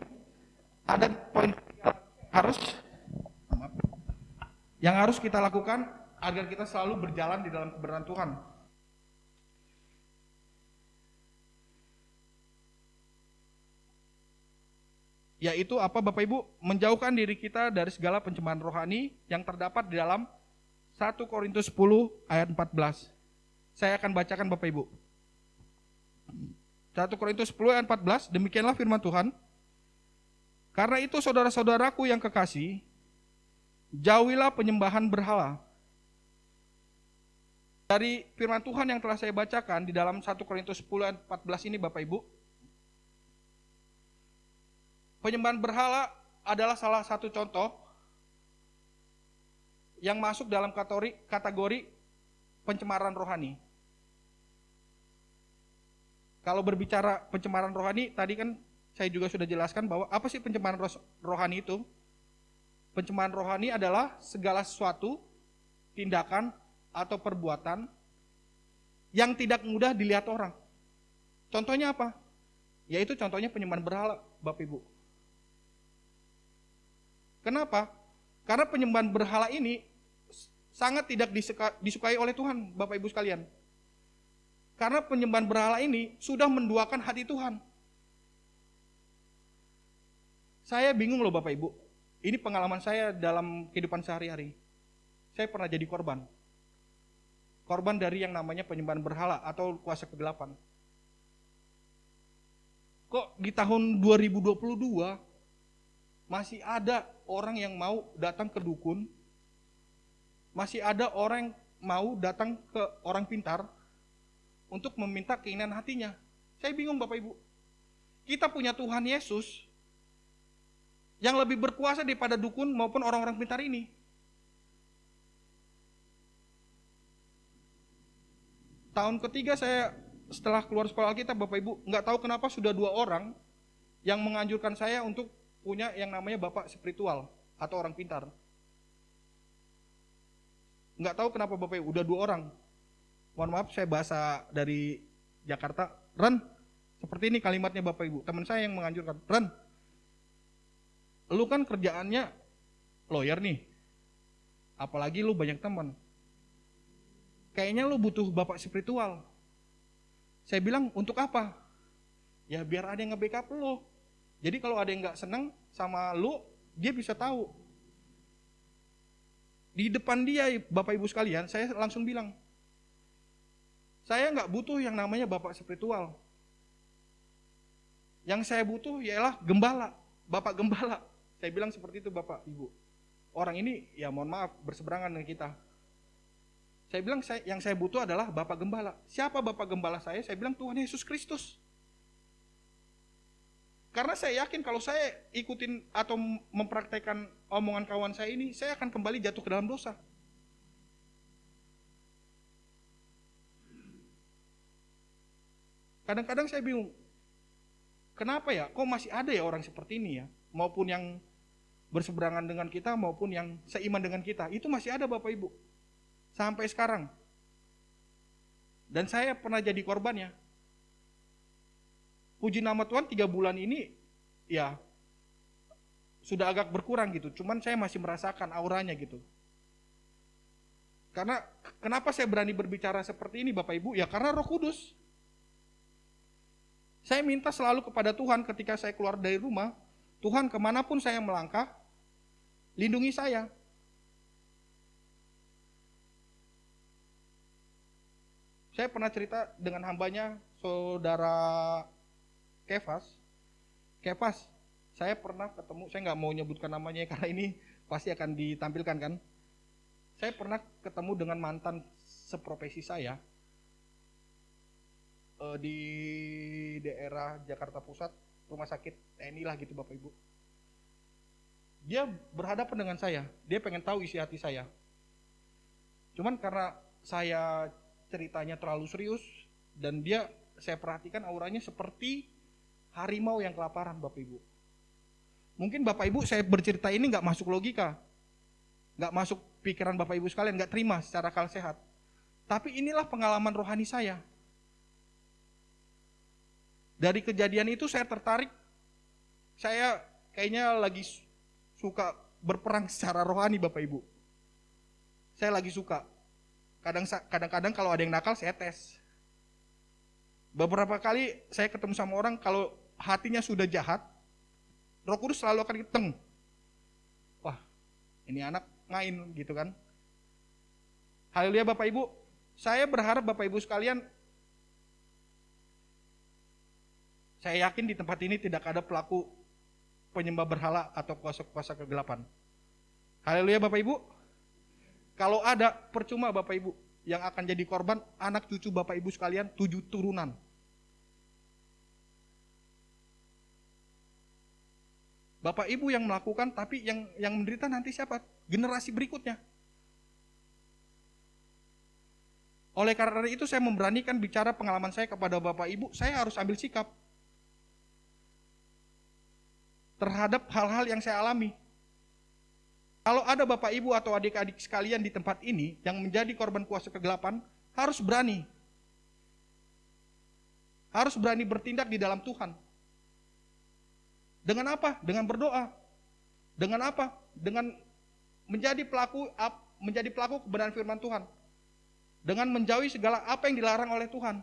ada poin yang harus kita lakukan agar kita selalu berjalan di dalam kebenaran Tuhan. Yaitu apa Bapak Ibu? Menjauhkan diri kita dari segala pencemaran rohani yang terdapat di dalam 1 Korintus 10 ayat 14. Saya akan bacakan Bapak Ibu. 1 Korintus 10 ayat 14, demikianlah firman Tuhan. Karena itu saudara-saudaraku yang kekasih, jauhilah penyembahan berhala. Dari firman Tuhan yang telah saya bacakan di dalam 1 Korintus 10 ayat 14 ini Bapak Ibu, penyembahan berhala adalah salah satu contoh yang masuk dalam kategori pencemaran rohani. Kalau berbicara pencemaran rohani, tadi kan saya juga sudah jelaskan bahwa apa sih pencemaran rohani itu? Pencemaran rohani adalah segala sesuatu, tindakan, atau perbuatan yang tidak mudah dilihat orang. Contohnya apa? Yaitu contohnya penyembahan berhala, Bapak Ibu. Kenapa? Karena penyembahan berhala ini sangat tidak disukai oleh Tuhan, Bapak Ibu sekalian. Karena penyembahan berhala ini sudah menduakan hati Tuhan. Saya bingung loh Bapak Ibu. Ini pengalaman saya dalam kehidupan sehari-hari. Saya pernah jadi korban. Korban dari yang namanya penyembahan berhala atau kuasa kegelapan. Kok di tahun 2022 masih ada orang yang mau datang ke dukun, masih ada orang yang mau datang ke orang pintar untuk meminta keinginan hatinya. Saya bingung Bapak Ibu. Kita punya Tuhan Yesus yang lebih berkuasa daripada dukun maupun orang-orang pintar ini. Tahun ketiga saya setelah keluar sekolah Alkitab Bapak Ibu, nggak tahu kenapa sudah 2 orang yang menganjurkan saya untuk punya yang namanya bapak spiritual atau orang pintar. Nggak tahu kenapa Bapak Ibu, udah 2 orang. Mohon maaf saya bahasa dari Jakarta. Ren, seperti ini kalimatnya Bapak Ibu. Teman saya yang menganjurkan. Ren, lu kan kerjaannya lawyer nih. Apalagi lu banyak teman. Kayaknya lu butuh bapak spiritual. Saya bilang, untuk apa? Ya biar ada yang nge-backup lu. Jadi kalau ada yang gak seneng sama lu, dia bisa tahu. Di depan dia Bapak Ibu sekalian, saya langsung bilang, saya gak butuh yang namanya bapak spiritual. Yang saya butuh ialah gembala, bapak gembala. Saya bilang seperti itu Bapak Ibu. Orang ini ya mohon maaf berseberangan dengan kita. Saya bilang yang saya butuh adalah bapak gembala. Siapa bapak gembala saya? Saya bilang Tuhan Yesus Kristus. Karena saya yakin kalau saya ikutin atau mempraktekkan omongan kawan saya ini, saya akan kembali jatuh ke dalam dosa. Kadang-kadang saya bingung, kenapa ya, kok masih ada ya orang seperti ini ya, maupun yang berseberangan dengan kita, maupun yang seiman dengan kita, itu masih ada Bapak Ibu, sampai sekarang. Dan saya pernah jadi korbannya. Puji nama Tuhan 3 bulan ini ya sudah agak berkurang gitu. Cuman saya masih merasakan auranya gitu. Karena kenapa saya berani berbicara seperti ini Bapak Ibu? Ya karena Roh Kudus. Saya minta selalu kepada Tuhan ketika saya keluar dari rumah, Tuhan kemanapun saya melangkah, lindungi saya. Saya pernah cerita dengan hambanya, saudara Kefas, saya pernah ketemu, saya nggak mau nyebutkan namanya karena ini pasti akan ditampilkan kan. Saya pernah ketemu dengan mantan seprofesi saya di daerah Jakarta Pusat, rumah sakit TNI lah gitu Bapak Ibu. Dia berhadapan dengan saya, dia pengen tahu isi hati saya. Cuman karena saya ceritanya terlalu serius dan saya perhatikan auranya seperti harimau yang kelaparan Bapak Ibu. Mungkin Bapak Ibu saya bercerita ini gak masuk logika, gak masuk pikiran Bapak Ibu sekalian, gak terima secara akal sehat. Tapi inilah pengalaman rohani saya. Dari kejadian itu saya tertarik, saya kayaknya lagi suka berperang secara rohani Bapak Ibu. Saya lagi suka. Kadang-kadang kalau ada yang nakal saya tes. Beberapa kali saya ketemu sama orang kalau hatinya sudah jahat, Roh Kudus selalu akan teng. Wah, ini anak main gitu kan. Haleluya Bapak Ibu. Saya berharap Bapak Ibu sekalian, saya yakin di tempat ini tidak ada pelaku penyembah berhala atau kuasa-kuasa kegelapan. Haleluya Bapak Ibu. Kalau ada, percuma Bapak Ibu. Yang akan jadi korban anak cucu Bapak Ibu sekalian 7 turunan. Bapak Ibu yang melakukan, tapi yang menderita nanti siapa? Generasi berikutnya. Oleh karena itu saya memberanikan bicara pengalaman saya kepada Bapak Ibu, saya harus ambil sikap terhadap hal-hal yang saya alami. Kalau ada Bapak Ibu atau adik-adik sekalian di tempat ini yang menjadi korban kuasa kegelapan, harus berani. Harus berani bertindak di dalam Tuhan. Dengan apa? Dengan berdoa. Dengan apa? Dengan menjadi pelaku kebenaran firman Tuhan. Dengan menjauhi segala apa yang dilarang oleh Tuhan.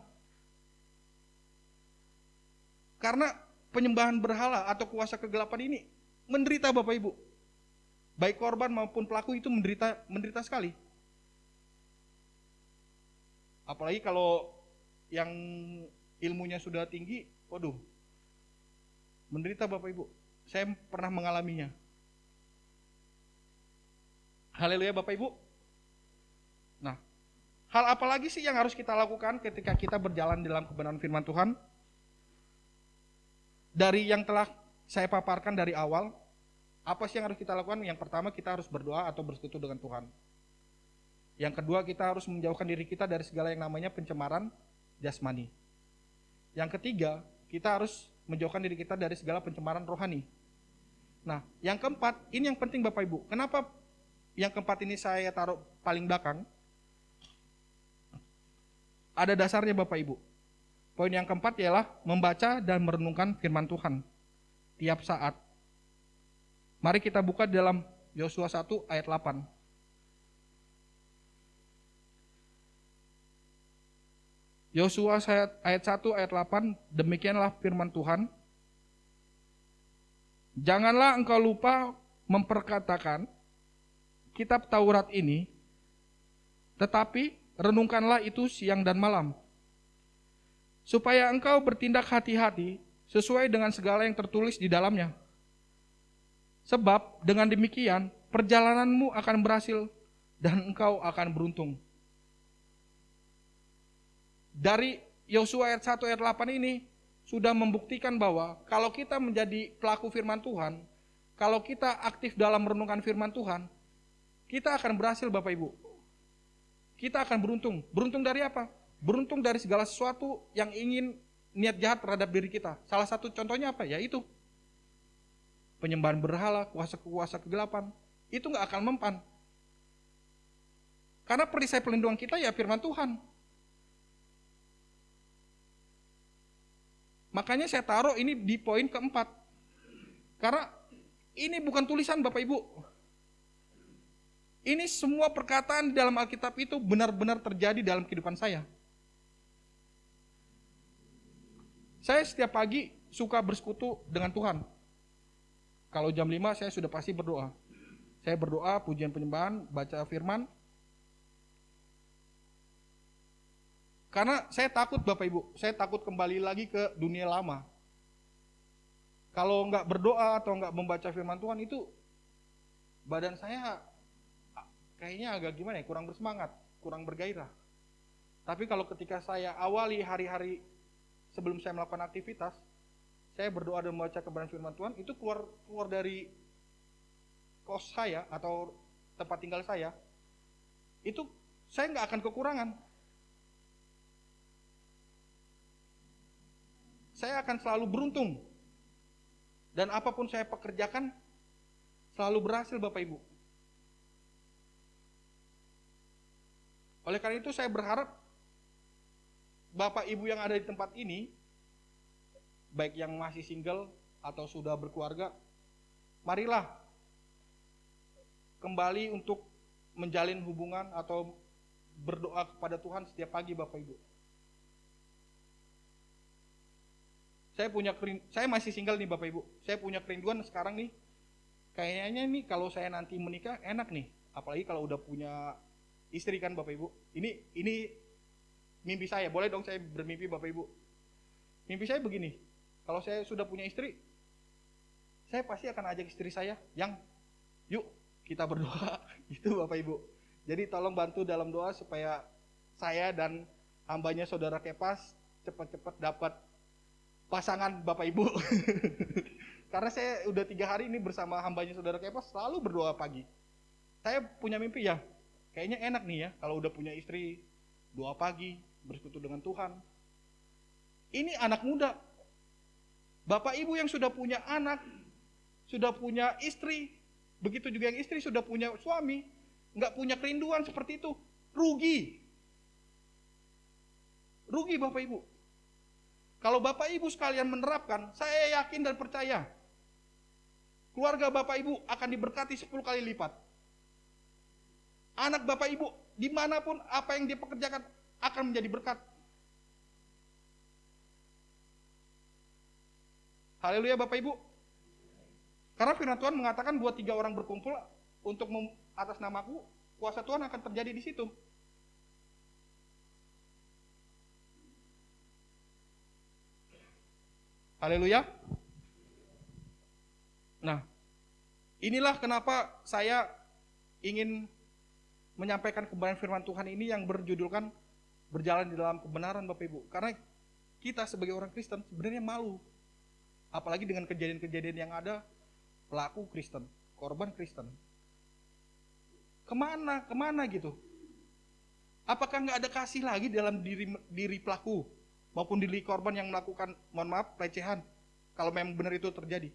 Karena penyembahan berhala atau kuasa kegelapan ini menderita Bapak Ibu. Baik korban maupun pelaku itu menderita sekali. Apalagi kalau yang ilmunya sudah tinggi, waduh, menderita Bapak Ibu. Saya pernah mengalaminya. Haleluya Bapak Ibu. Nah, hal apa lagi sih yang harus kita lakukan ketika kita berjalan dalam kebenaran firman Tuhan? Dari yang telah saya paparkan dari awal, apa sih yang harus kita lakukan? Yang pertama, kita harus berdoa atau bersekutu dengan Tuhan. Yang kedua, kita harus menjauhkan diri kita dari segala yang namanya pencemaran jasmani. Yang ketiga, kita harus menjauhkan diri kita dari segala pencemaran rohani. Nah, yang keempat, ini yang penting Bapak Ibu. Kenapa yang keempat ini saya taruh paling belakang? Ada dasarnya Bapak Ibu. Poin yang keempat ialah membaca dan merenungkan firman Tuhan tiap saat. Mari kita buka dalam Yosua 1 ayat 8. Yosua ayat 1 ayat 8, demikianlah firman Tuhan. Janganlah engkau lupa memperkatakan kitab Taurat ini, tetapi renungkanlah itu siang dan malam, supaya engkau bertindak hati-hati sesuai dengan segala yang tertulis di dalamnya. Sebab dengan demikian perjalananmu akan berhasil dan engkau akan beruntung. Dari Yosua ayat 1 ayat 8 ini sudah membuktikan bahwa kalau kita menjadi pelaku firman Tuhan, kalau kita aktif dalam merenungkan firman Tuhan, kita akan berhasil Bapak Ibu. Kita akan beruntung. Beruntung dari apa? Beruntung dari segala sesuatu yang ingin niat jahat terhadap diri kita. Salah satu contohnya apa? Ya itu. Penyembahan berhala, kuasa-kuasa kegelapan. Itu gak akan mempan. Karena perisai pelindungan kita ya firman Tuhan. Makanya saya taruh ini di poin keempat. Karena ini bukan tulisan Bapak Ibu. Ini semua perkataan di dalam Alkitab itu benar-benar terjadi dalam kehidupan saya. Saya setiap pagi suka bersekutu dengan Tuhan. Kalau jam 5 saya sudah pasti berdoa. Saya berdoa, pujian penyembahan, baca firman. Karena saya takut Bapak Ibu, saya takut kembali lagi ke dunia lama. Kalau nggak berdoa atau nggak membaca firman Tuhan itu badan saya kayaknya agak gimana ya, kurang bersemangat, kurang bergairah. Tapi kalau ketika saya awali hari-hari sebelum saya melakukan aktivitas, saya berdoa dan membaca kebenaran firman Tuhan, itu keluar dari kos saya atau tempat tinggal saya, itu saya nggak akan kekurangan. Saya akan selalu beruntung. Dan apapun saya pekerjakan, selalu berhasil Bapak Ibu. Oleh karena itu saya berharap Bapak Ibu yang ada di tempat ini, baik yang masih single atau sudah berkeluarga, marilah kembali untuk menjalin hubungan atau berdoa kepada Tuhan setiap pagi Bapak Ibu. saya masih single nih Bapak Ibu. Saya punya kerinduan sekarang nih. Kayaknya nih kalau saya nanti menikah enak nih. Apalagi kalau udah punya istri kan Bapak Ibu. Ini mimpi saya. Boleh dong saya bermimpi Bapak Ibu. Mimpi saya begini. Kalau saya sudah punya istri, saya pasti akan ajak istri saya yang yuk kita berdoa gitu Bapak Ibu. Jadi tolong bantu dalam doa supaya saya dan hambanya Saudara Kepas cepat-cepat dapat pasangan Bapak Ibu. Karena saya udah 3 hari ini bersama hambanya Saudara Kepas selalu berdoa pagi. Saya punya mimpi ya, kayaknya enak nih ya kalau udah punya istri, doa pagi, bersekutu dengan Tuhan. Ini anak muda. Bapak Ibu yang sudah punya anak, sudah punya istri, begitu juga yang istri sudah punya suami, nggak punya kerinduan seperti itu, rugi. Rugi Bapak Ibu. Kalau Bapak Ibu sekalian menerapkan, saya yakin dan percaya, keluarga Bapak Ibu akan diberkati 10 kali lipat. Anak Bapak Ibu, dimanapun apa yang dia pekerjakan, akan menjadi berkat. Haleluya Bapak Ibu. Karena firman Tuhan mengatakan 2-3 orang berkumpul untuk atas namaku, kuasa Tuhan akan terjadi di situ. Haleluya. Nah, inilah kenapa saya ingin menyampaikan kebenaran firman Tuhan ini yang berjudulkan berjalan di dalam kebenaran Bapak Ibu. Karena kita sebagai orang Kristen sebenarnya malu. Apalagi dengan kejadian-kejadian yang ada, pelaku Kristen, korban Kristen. Kemana gitu? Apakah nggak ada kasih lagi dalam diri pelaku maupun diri korban yang melakukan, mohon maaf, pelecehan, kalau memang benar itu terjadi?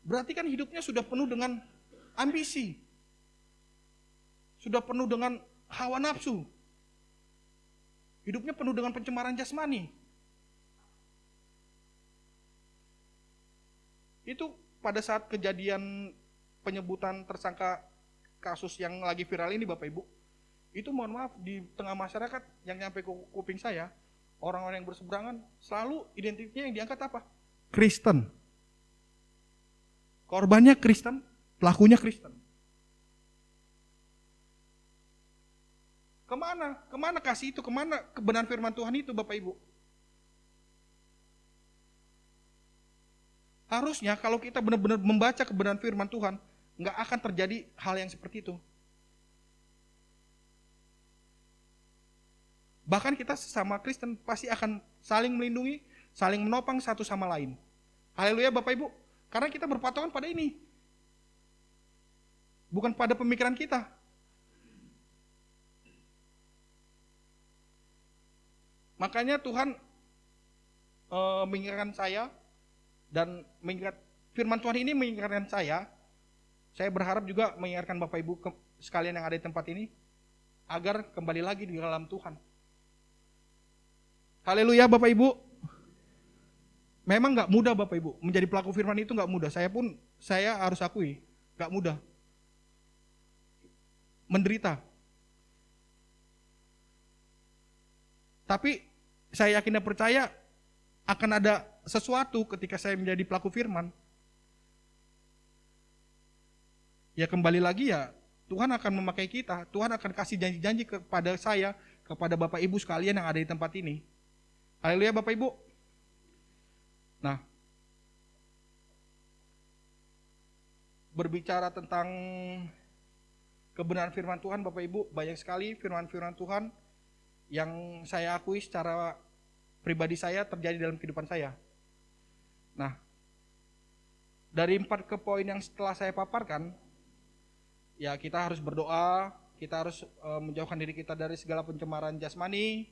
Berarti kan hidupnya sudah penuh dengan ambisi, sudah penuh dengan hawa nafsu, hidupnya penuh dengan pencemaran jasmani. Itu pada saat kejadian penyebutan tersangka kasus yang lagi viral ini Bapak Ibu, itu mohon maaf di tengah masyarakat yang nyampe ke kuping saya, orang-orang yang berseberangan selalu identiknya yang diangkat apa? Kristen. Korbannya Kristen, pelakunya Kristen. Kemana kasih itu? Kemana kebenaran firman Tuhan itu Bapak Ibu? Harusnya kalau kita benar-benar membaca kebenaran firman Tuhan, nggak akan terjadi hal yang seperti itu. Bahkan kita sesama Kristen pasti akan saling melindungi, saling menopang satu sama lain. Haleluya Bapak Ibu. Karena kita berpatokan pada ini. Bukan pada pemikiran kita. Makanya Tuhan mengingatkan saya dan mengingat firman Tuhan ini mengingatkan saya berharap juga mengingatkan Bapak Ibu sekalian yang ada di tempat ini agar kembali lagi di dalam Tuhan. Haleluya Bapak Ibu. Memang gak mudah Bapak Ibu, menjadi pelaku firman itu gak mudah. Saya harus akui, gak mudah. Menderita. Tapi saya yakin dan percaya akan ada sesuatu ketika saya menjadi pelaku firman. Ya kembali lagi ya, Tuhan akan memakai kita. Tuhan akan kasih janji-janji kepada saya, kepada Bapak Ibu sekalian yang ada di tempat ini. Haleluya Bapak Ibu. Nah, berbicara tentang kebenaran firman Tuhan Bapak Ibu, banyak sekali firman-firman Tuhan yang saya akui secara pribadi saya terjadi dalam kehidupan saya. Nah, dari 4 poin yang setelah saya paparkan, ya kita harus berdoa, kita harus menjauhkan diri kita dari segala pencemaran jasmani,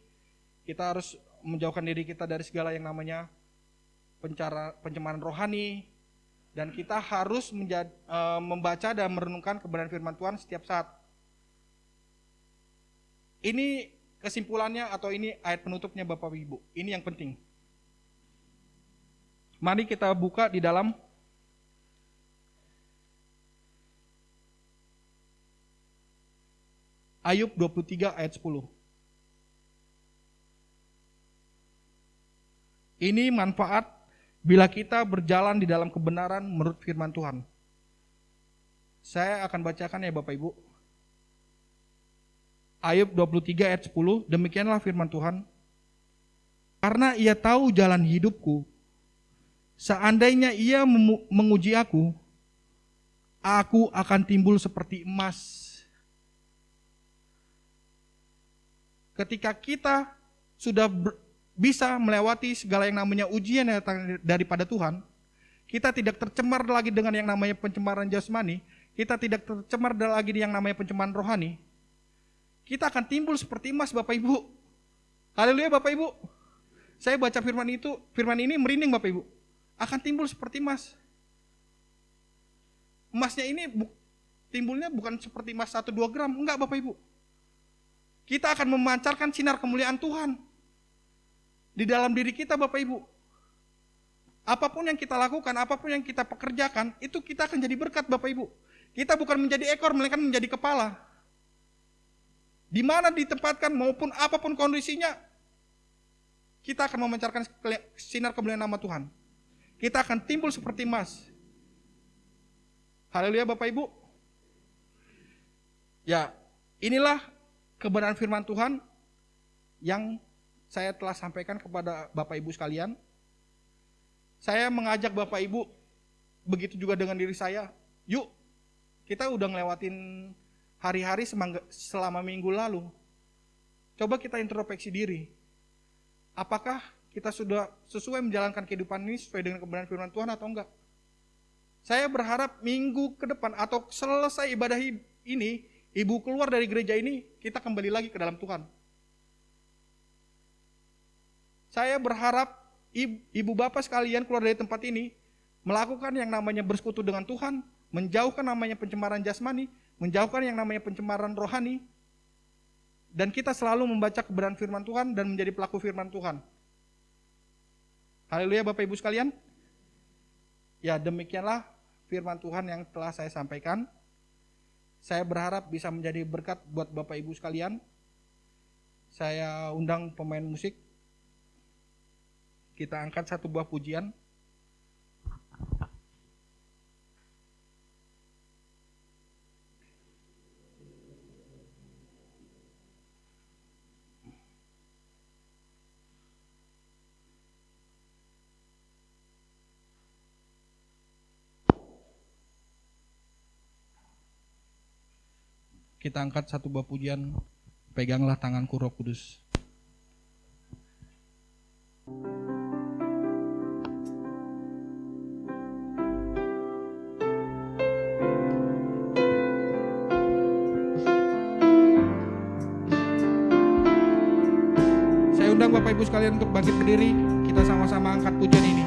kita harus menjauhkan diri kita dari segala yang namanya pencemaran rohani, dan kita harus membaca dan merenungkan kebenaran firman Tuhan setiap saat. Ini kesimpulannya atau ini ayat penutupnya Bapak Ibu. Ini yang penting. Mari kita buka di dalam Ayub 23 ayat 10. Ini manfaat bila kita berjalan di dalam kebenaran menurut firman Tuhan. Saya akan bacakan ya Bapak Ibu. Ayub 23 ayat 10, demikianlah firman Tuhan. Karena ia tahu jalan hidupku, seandainya ia menguji aku akan timbul seperti emas. Ketika kita sudah bisa melewati segala yang namanya ujian yang datang daripada Tuhan, kita tidak tercemar lagi dengan yang namanya pencemaran jasmani, kita tidak tercemar lagi dengan yang namanya pencemaran rohani, kita akan timbul seperti emas Bapak Ibu. Haleluya Bapak Ibu. Saya baca firman ini merinding Bapak Ibu. Akan timbul seperti emas. Emasnya ini timbulnya bukan seperti emas 1-2 gram, enggak Bapak Ibu. Kita akan memancarkan sinar kemuliaan Tuhan di dalam diri kita Bapak Ibu. Apapun yang kita lakukan, apapun yang kita pekerjakan, itu kita akan jadi berkat Bapak Ibu. Kita bukan menjadi ekor, melainkan menjadi kepala. Di mana ditempatkan maupun apapun kondisinya, kita akan memancarkan sinar kemuliaan nama Tuhan. Kita akan timbul seperti emas. Haleluya Bapak Ibu. Ya, inilah kebenaran firman Tuhan yang saya telah sampaikan kepada Bapak Ibu sekalian. Saya mengajak Bapak Ibu, begitu juga dengan diri saya, yuk kita udah ngelewatin hari-hari selama minggu lalu. Coba kita introspeksi diri. Apakah kita sudah sesuai menjalankan kehidupan ini sesuai dengan kebenaran firman Tuhan atau enggak? Saya berharap minggu ke depan atau selesai ibadah ini, Ibu keluar dari gereja ini, kita kembali lagi ke dalam Tuhan. Saya berharap ibu bapak sekalian keluar dari tempat ini, melakukan yang namanya bersekutu dengan Tuhan, menjauhkan namanya pencemaran jasmani, menjauhkan yang namanya pencemaran rohani, dan kita selalu membaca kebenaran firman Tuhan dan menjadi pelaku firman Tuhan. Haleluya Bapak Ibu sekalian. Ya demikianlah firman Tuhan yang telah saya sampaikan. Saya berharap bisa menjadi berkat buat Bapak Ibu sekalian. Saya undang pemain musik. Kita angkat satu buah pujian. Kita angkat satu buah pujian, peganglah tanganku Roh Kudus. Saya undang Bapak Ibu sekalian untuk bangkit berdiri, kita sama-sama angkat pujian ini.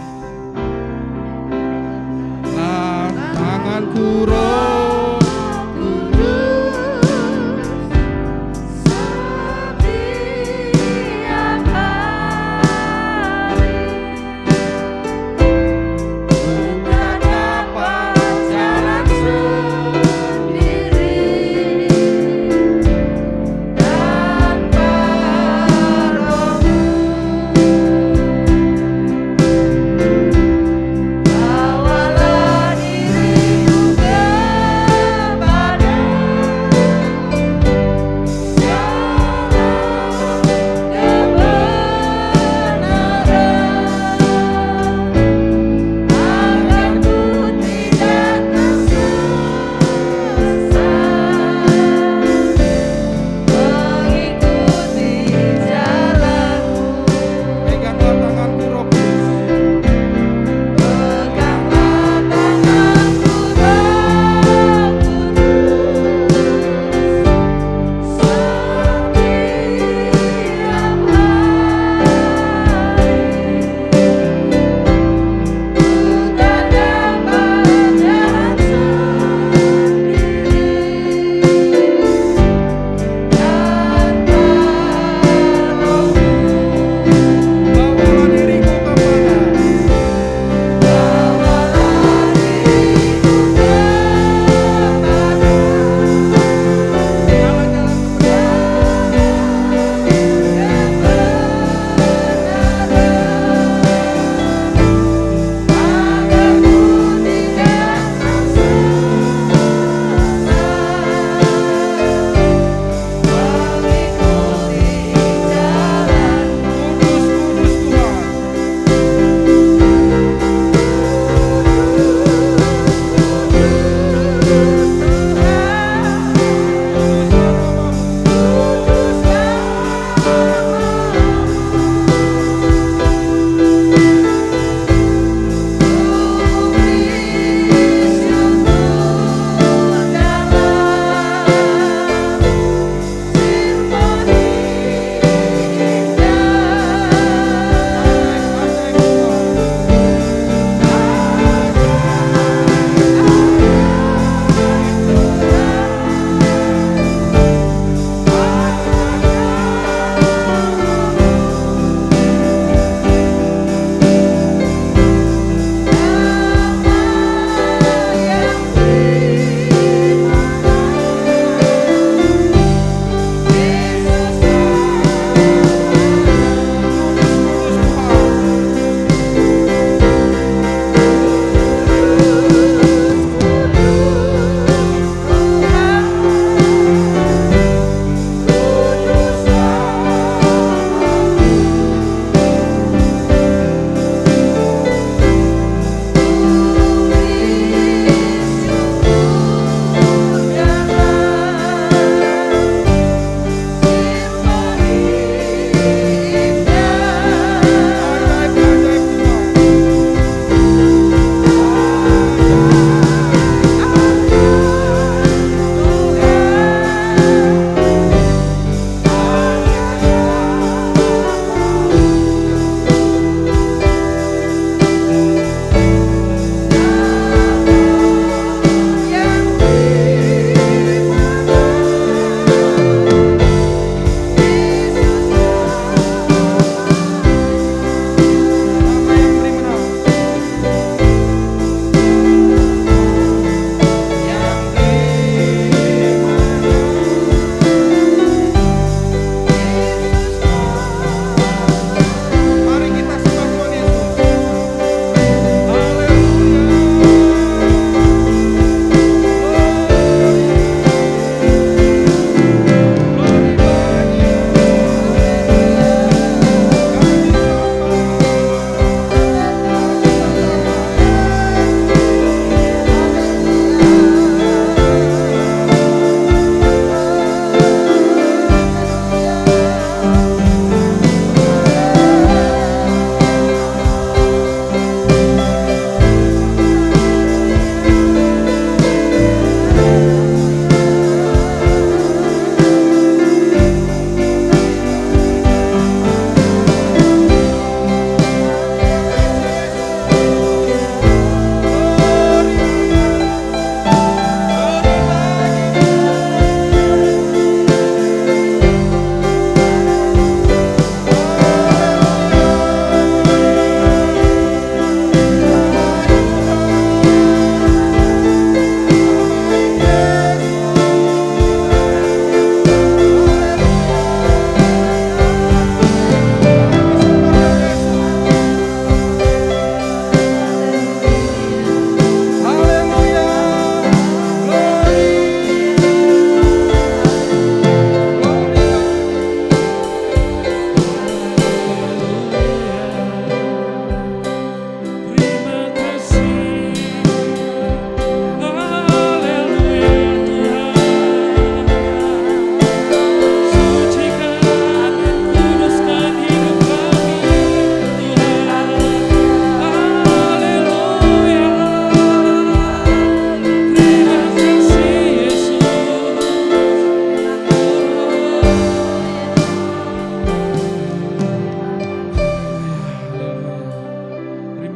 Lah tanganku Roh Bawalah diriku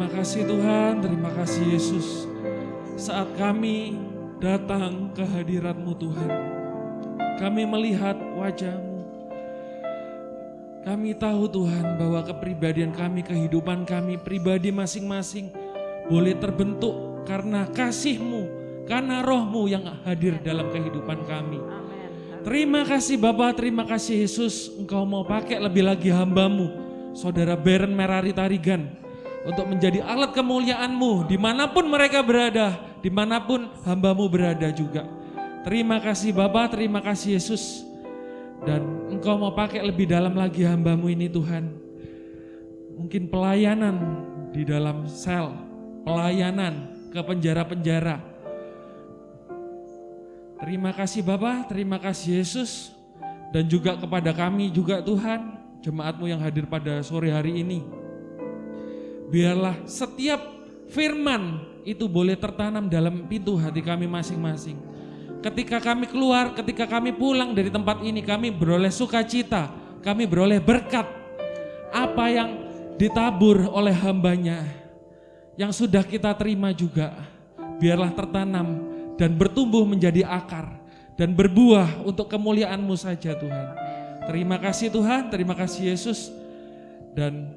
Terima kasih Tuhan, terima kasih Yesus. Saat kami datang ke hadirat-Mu Tuhan, kami melihat wajah-Mu. Kami tahu Tuhan bahwa kepribadian kami, kehidupan kami pribadi masing-masing boleh terbentuk karena kasih-Mu, karena Roh-Mu yang hadir dalam kehidupan kami. Terima kasih Bapa, terima kasih Yesus, Engkau mau pakai lebih lagi hamba-Mu, Saudara Beren Merari Tarigan, untuk menjadi alat kemuliaan-Mu dimanapun mereka berada, dimanapun hamba-Mu berada juga. Terima kasih Bapa, terima kasih Yesus. Dan Engkau mau pakai lebih dalam lagi hamba-Mu ini Tuhan. Mungkin pelayanan di dalam sel, pelayanan ke penjara-penjara. Terima kasih Bapa, terima kasih Yesus. Dan juga kepada kami juga Tuhan, jemaat-Mu yang hadir pada sore hari ini. Biarlah setiap firman itu boleh tertanam dalam pintu hati kami masing-masing. Ketika kami keluar, ketika kami pulang dari tempat ini, kami beroleh sukacita, kami beroleh berkat. Apa yang ditabur oleh hamba-Nya, yang sudah kita terima juga, biarlah tertanam dan bertumbuh menjadi akar dan berbuah untuk kemuliaan-Mu saja Tuhan. Terima kasih Tuhan, terima kasih Yesus. Dan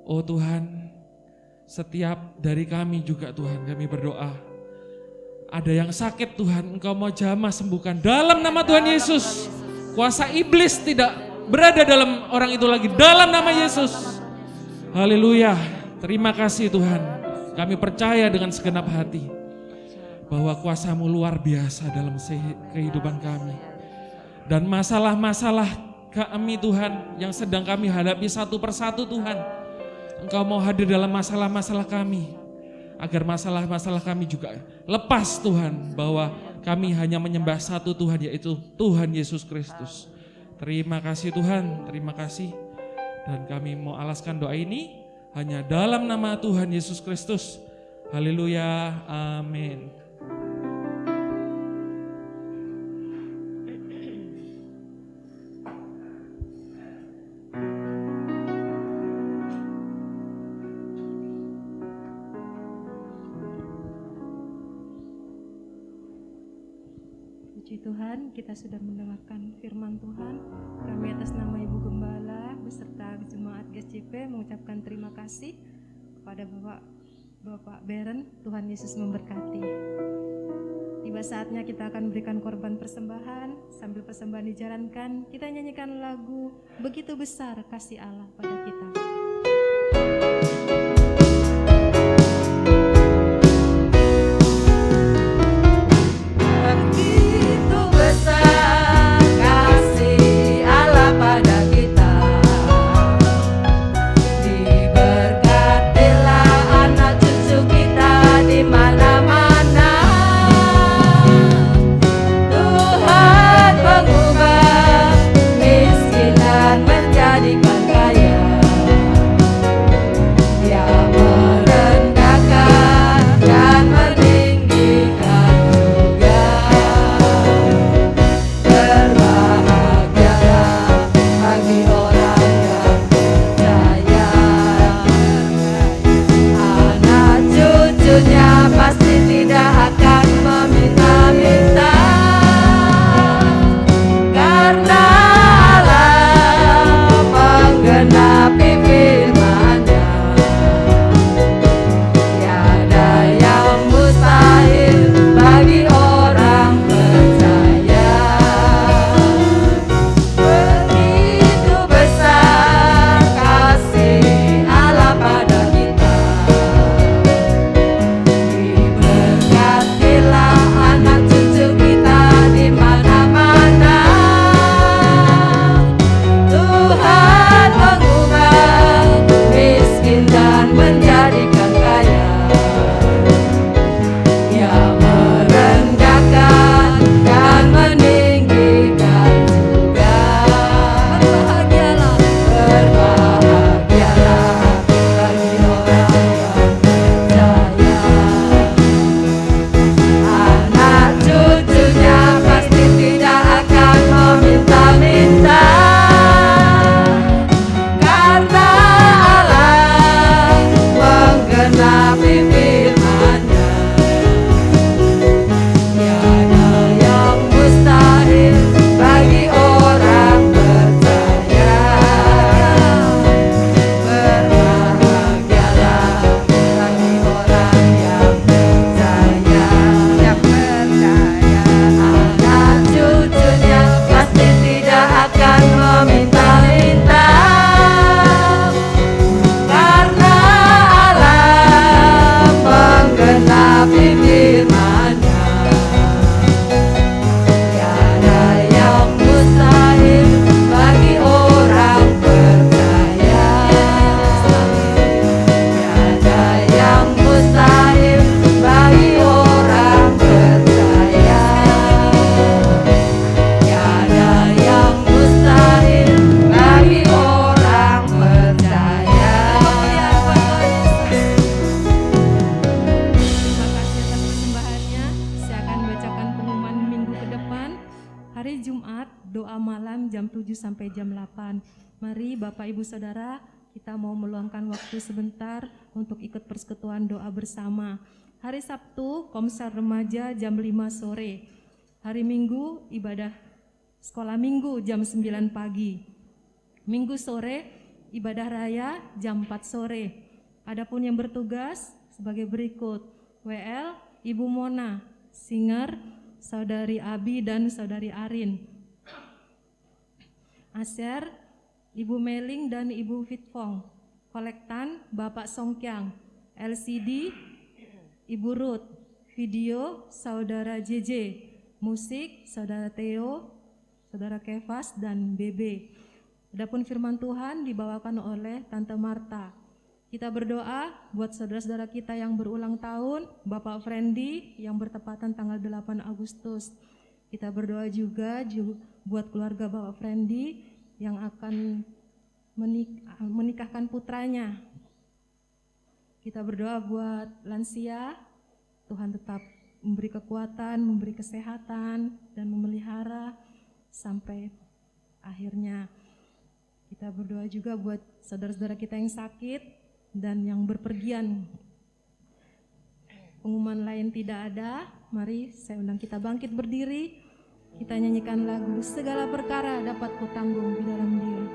oh Tuhan, setiap dari kami juga Tuhan, kami berdoa. Ada yang sakit Tuhan, Engkau mau jamah sembuhkan dalam nama Tuhan Yesus. Kuasa iblis tidak berada dalam orang itu lagi, dalam nama Yesus. Haleluya, terima kasih Tuhan. Kami percaya dengan segenap hati bahwa kuasa-Mu luar biasa dalam kehidupan kami. Dan masalah-masalah kami Tuhan yang sedang kami hadapi satu persatu Tuhan, Engkau mau hadir dalam masalah-masalah kami. Agar masalah-masalah kami juga lepas Tuhan, bahwa kami hanya menyembah satu Tuhan, yaitu Tuhan Yesus Kristus. Terima kasih Tuhan, terima kasih. Dan kami mau alaskan doa ini hanya dalam nama Tuhan Yesus Kristus. Haleluya, amin. Puji Tuhan, kita sudah mendengarkan firman Tuhan. Kami atas nama Ibu Gembala beserta jemaat GSJP mengucapkan terima kasih kepada Bapak Beren. Tuhan Yesus memberkati. Tiba saatnya kita akan berikan korban persembahan. Sambil persembahan dijalankan, kita nyanyikan lagu Begitu Besar Kasih Allah pada kita. Menjadikan kaya doa malam jam 7 sampai jam 8. Mari Bapak Ibu Saudara, kita mau meluangkan waktu sebentar untuk ikut persekutuan doa bersama. Hari Sabtu, Komsel Remaja jam 5 sore. Hari Minggu, ibadah sekolah minggu jam 9 pagi. Minggu sore, ibadah raya jam 4 sore. Adapun yang bertugas sebagai berikut: WL, Ibu Mona, Singer, Saudari Abi dan Saudari Arin. Aser, Ibu Meling dan Ibu Fitfong. Kolektan, Bapak Songkyang. LCD, Ibu Ruth. Video, Saudara JJ. Musik, Saudara Theo, Saudara Kevas dan Bebe. Adapun firman Tuhan dibawakan oleh Tante Marta. Kita berdoa buat saudara-saudara kita yang berulang tahun, Bapak Friendly yang bertepatan tanggal 8 Agustus. Kita berdoa juga buat keluarga Bapak Friendly yang akan menikahkan putranya. Kita berdoa buat lansia, Tuhan tetap memberi kekuatan, memberi kesehatan, dan memelihara sampai akhirnya. Kita berdoa juga buat saudara-saudara kita yang sakit dan yang berpergian. Pengumuman lain tidak ada. Mari saya undang kita bangkit berdiri. Kita nyanyikan lagu Segala Perkara Dapat Kutanggung di Dalam Dia.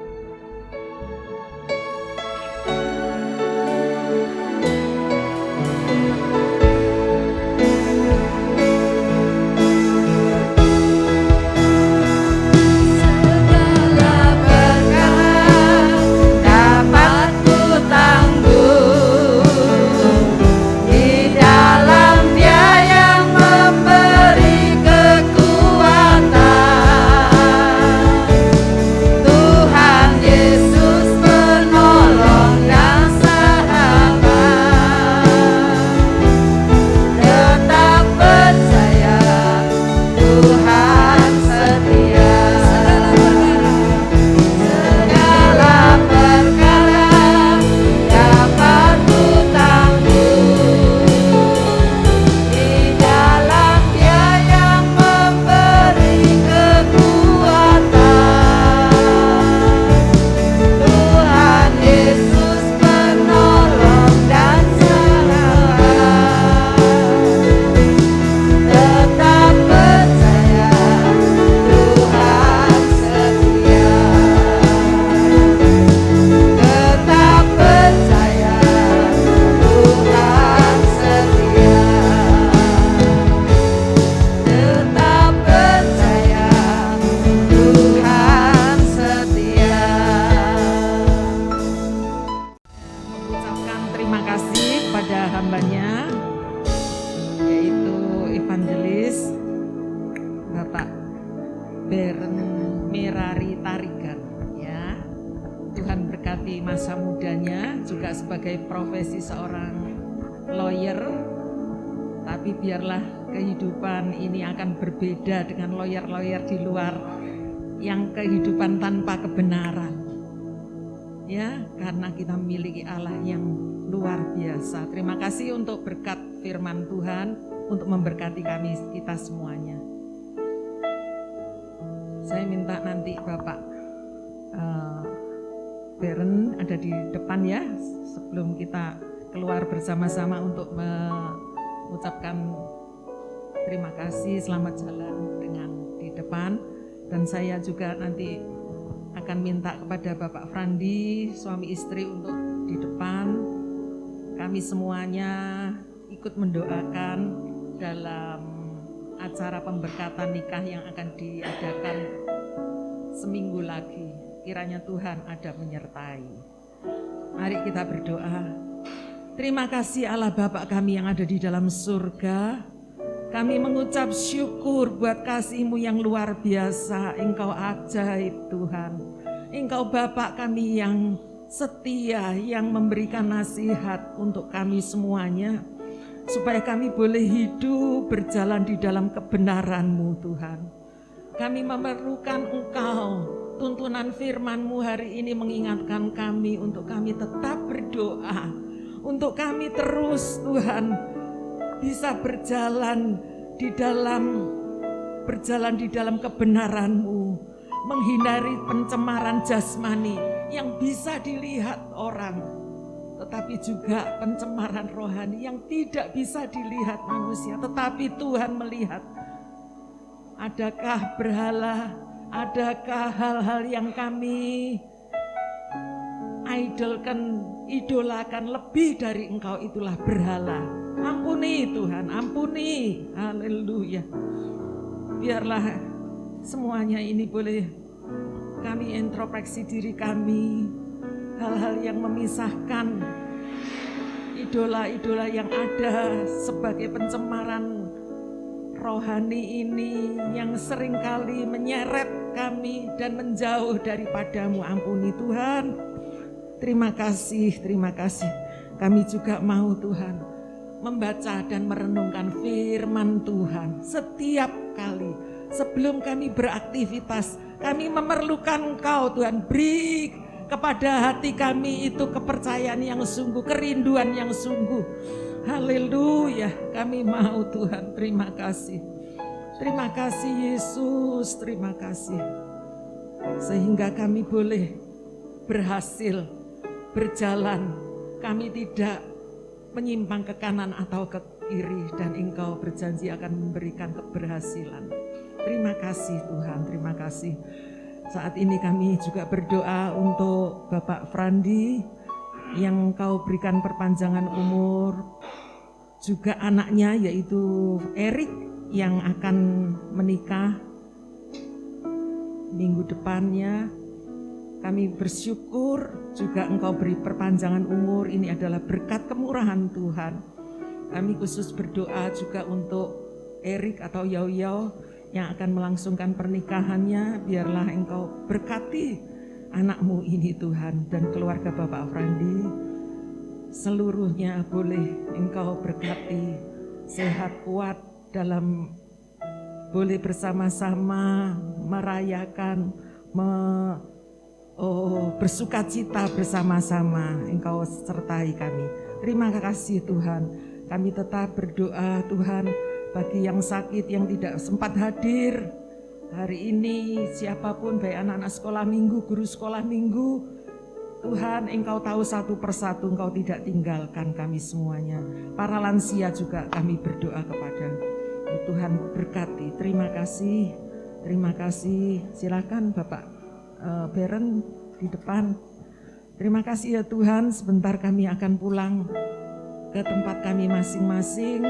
Berbeda dengan lawyer-lawyer di luar yang kehidupan tanpa kebenaran, ya, karena kita memiliki Allah yang luar biasa. Terima kasih untuk berkat firman Tuhan, untuk memberkati kita semuanya. Saya minta nanti Bapak Beren ada di depan ya, sebelum kita keluar bersama-sama untuk mengucapkan terima kasih, selamat jalan dengan di depan. Dan saya juga nanti akan minta kepada Bapak Frandi, suami istri, untuk di depan. Kami semuanya ikut mendoakan dalam acara pemberkatan nikah yang akan diadakan seminggu lagi. Kiranya Tuhan ada menyertai. Mari kita berdoa. Terima kasih Allah Bapa kami yang ada di dalam surga. Kami mengucap syukur buat kasih-Mu yang luar biasa. Engkau ajaib Tuhan. Engkau Bapa kami yang setia, yang memberikan nasihat untuk kami semuanya. Supaya kami boleh hidup berjalan di dalam kebenaran-Mu Tuhan. Kami memerlukan Engkau. Tuntunan firman-Mu hari ini mengingatkan kami untuk kami tetap berdoa. Untuk kami terus Tuhan bisa berjalan di dalam kebenaran-Mu. menghindari pencemaran jasmani yang bisa dilihat orang, tetapi juga pencemaran rohani yang tidak bisa dilihat manusia, tetapi Tuhan melihat. Adakah berhala, adakah hal-hal yang kami idolakan lebih dari Engkau, itulah berhala. Ampuni Tuhan, ampuni. Haleluya. Biarlah semuanya ini boleh kami introspeksi diri kami, hal-hal yang memisahkan idola-idola yang ada sebagai pencemaran rohani ini yang seringkali menyeret kami dan menjauh daripadamu. Ampuni Tuhan. Terima kasih, terima kasih. Kami juga mau Tuhan membaca dan merenungkan firman Tuhan setiap kali sebelum kami beraktivitas. Kami memerlukan Engkau Tuhan. Beri kepada hati kami itu kepercayaan yang sungguh, kerinduan yang sungguh. Haleluya, kami mau Tuhan. Terima kasih. Terima kasih Yesus, terima kasih. Sehingga kami boleh berhasil berjalan. Kami tidak menyimpang ke kanan atau ke kiri, dan Engkau berjanji akan memberikan keberhasilan. Terima kasih Tuhan, terima kasih. Saat ini kami juga berdoa untuk Bapak Frandi yang Engkau berikan perpanjangan umur, juga anaknya yaitu Erik yang akan menikah minggu depannya. Kami bersyukur juga Engkau beri perpanjangan umur. Ini adalah berkat kemurahan Tuhan. Kami khusus berdoa juga untuk Erik atau Yau yang akan melangsungkan pernikahannya. Biarlah Engkau berkati anakmu ini Tuhan, dan keluarga Bapak Frandi seluruhnya boleh Engkau berkati, sehat kuat dalam boleh bersama-sama merayakan, bersukacita bersama-sama. Engkau sertai kami. Terima kasih Tuhan. Kami tetap berdoa Tuhan bagi yang sakit, yang tidak sempat hadir hari ini, siapapun, baik anak-anak sekolah minggu, guru sekolah minggu, Tuhan Engkau tahu satu persatu, Engkau tidak tinggalkan kami semuanya. Para lansia juga kami berdoa kepada Tuhan, berkati. Terima kasih, terima kasih. Silakan Bapak Beren di depan. Terima kasih ya Tuhan, sebentar kami akan pulang ke tempat kami masing-masing.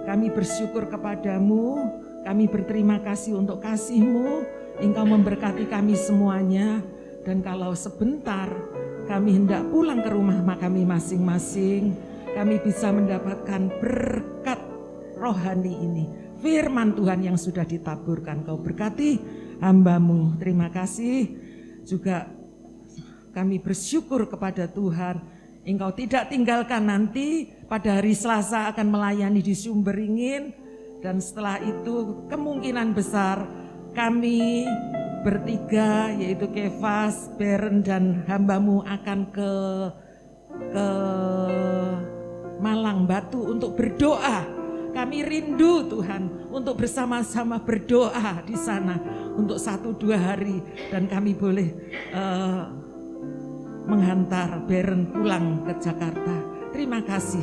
Kami bersyukur kepadamu, kami berterima kasih untuk kasih-Mu. Engkau memberkati kami semuanya, dan kalau sebentar kami hendak pulang ke rumah kami masing-masing, kami bisa mendapatkan berkat rohani ini, firman Tuhan yang sudah ditaburkan. Kau berkati hamba-Mu. Terima kasih. Juga kami bersyukur kepada Tuhan, Engkau tidak tinggalkan. Nanti pada hari Selasa akan melayani di Sumberingin, dan setelah itu kemungkinan besar kami bertiga, yaitu Kefas, Beren, dan hamba-Mu akan ke Malang Batu untuk berdoa. Kami rindu Tuhan untuk bersama-sama berdoa di sana untuk 1-2 hari, dan kami boleh menghantar Beren pulang ke Jakarta. Terima kasih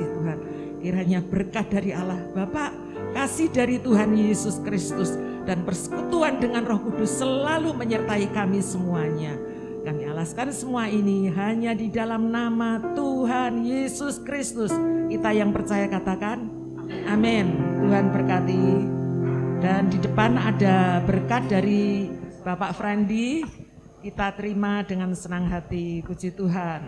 Tuhan. Kiranya berkat dari Allah Bapa, kasih dari Tuhan Yesus Kristus, dan persekutuan dengan Roh Kudus selalu menyertai kami semuanya. Kami alaskan semua ini hanya di dalam nama Tuhan Yesus Kristus. Kita yang percaya katakan amin. Tuhan berkati. Dan di depan ada berkat dari Bapak Frandi. Kita terima dengan senang hati. Puji Tuhan.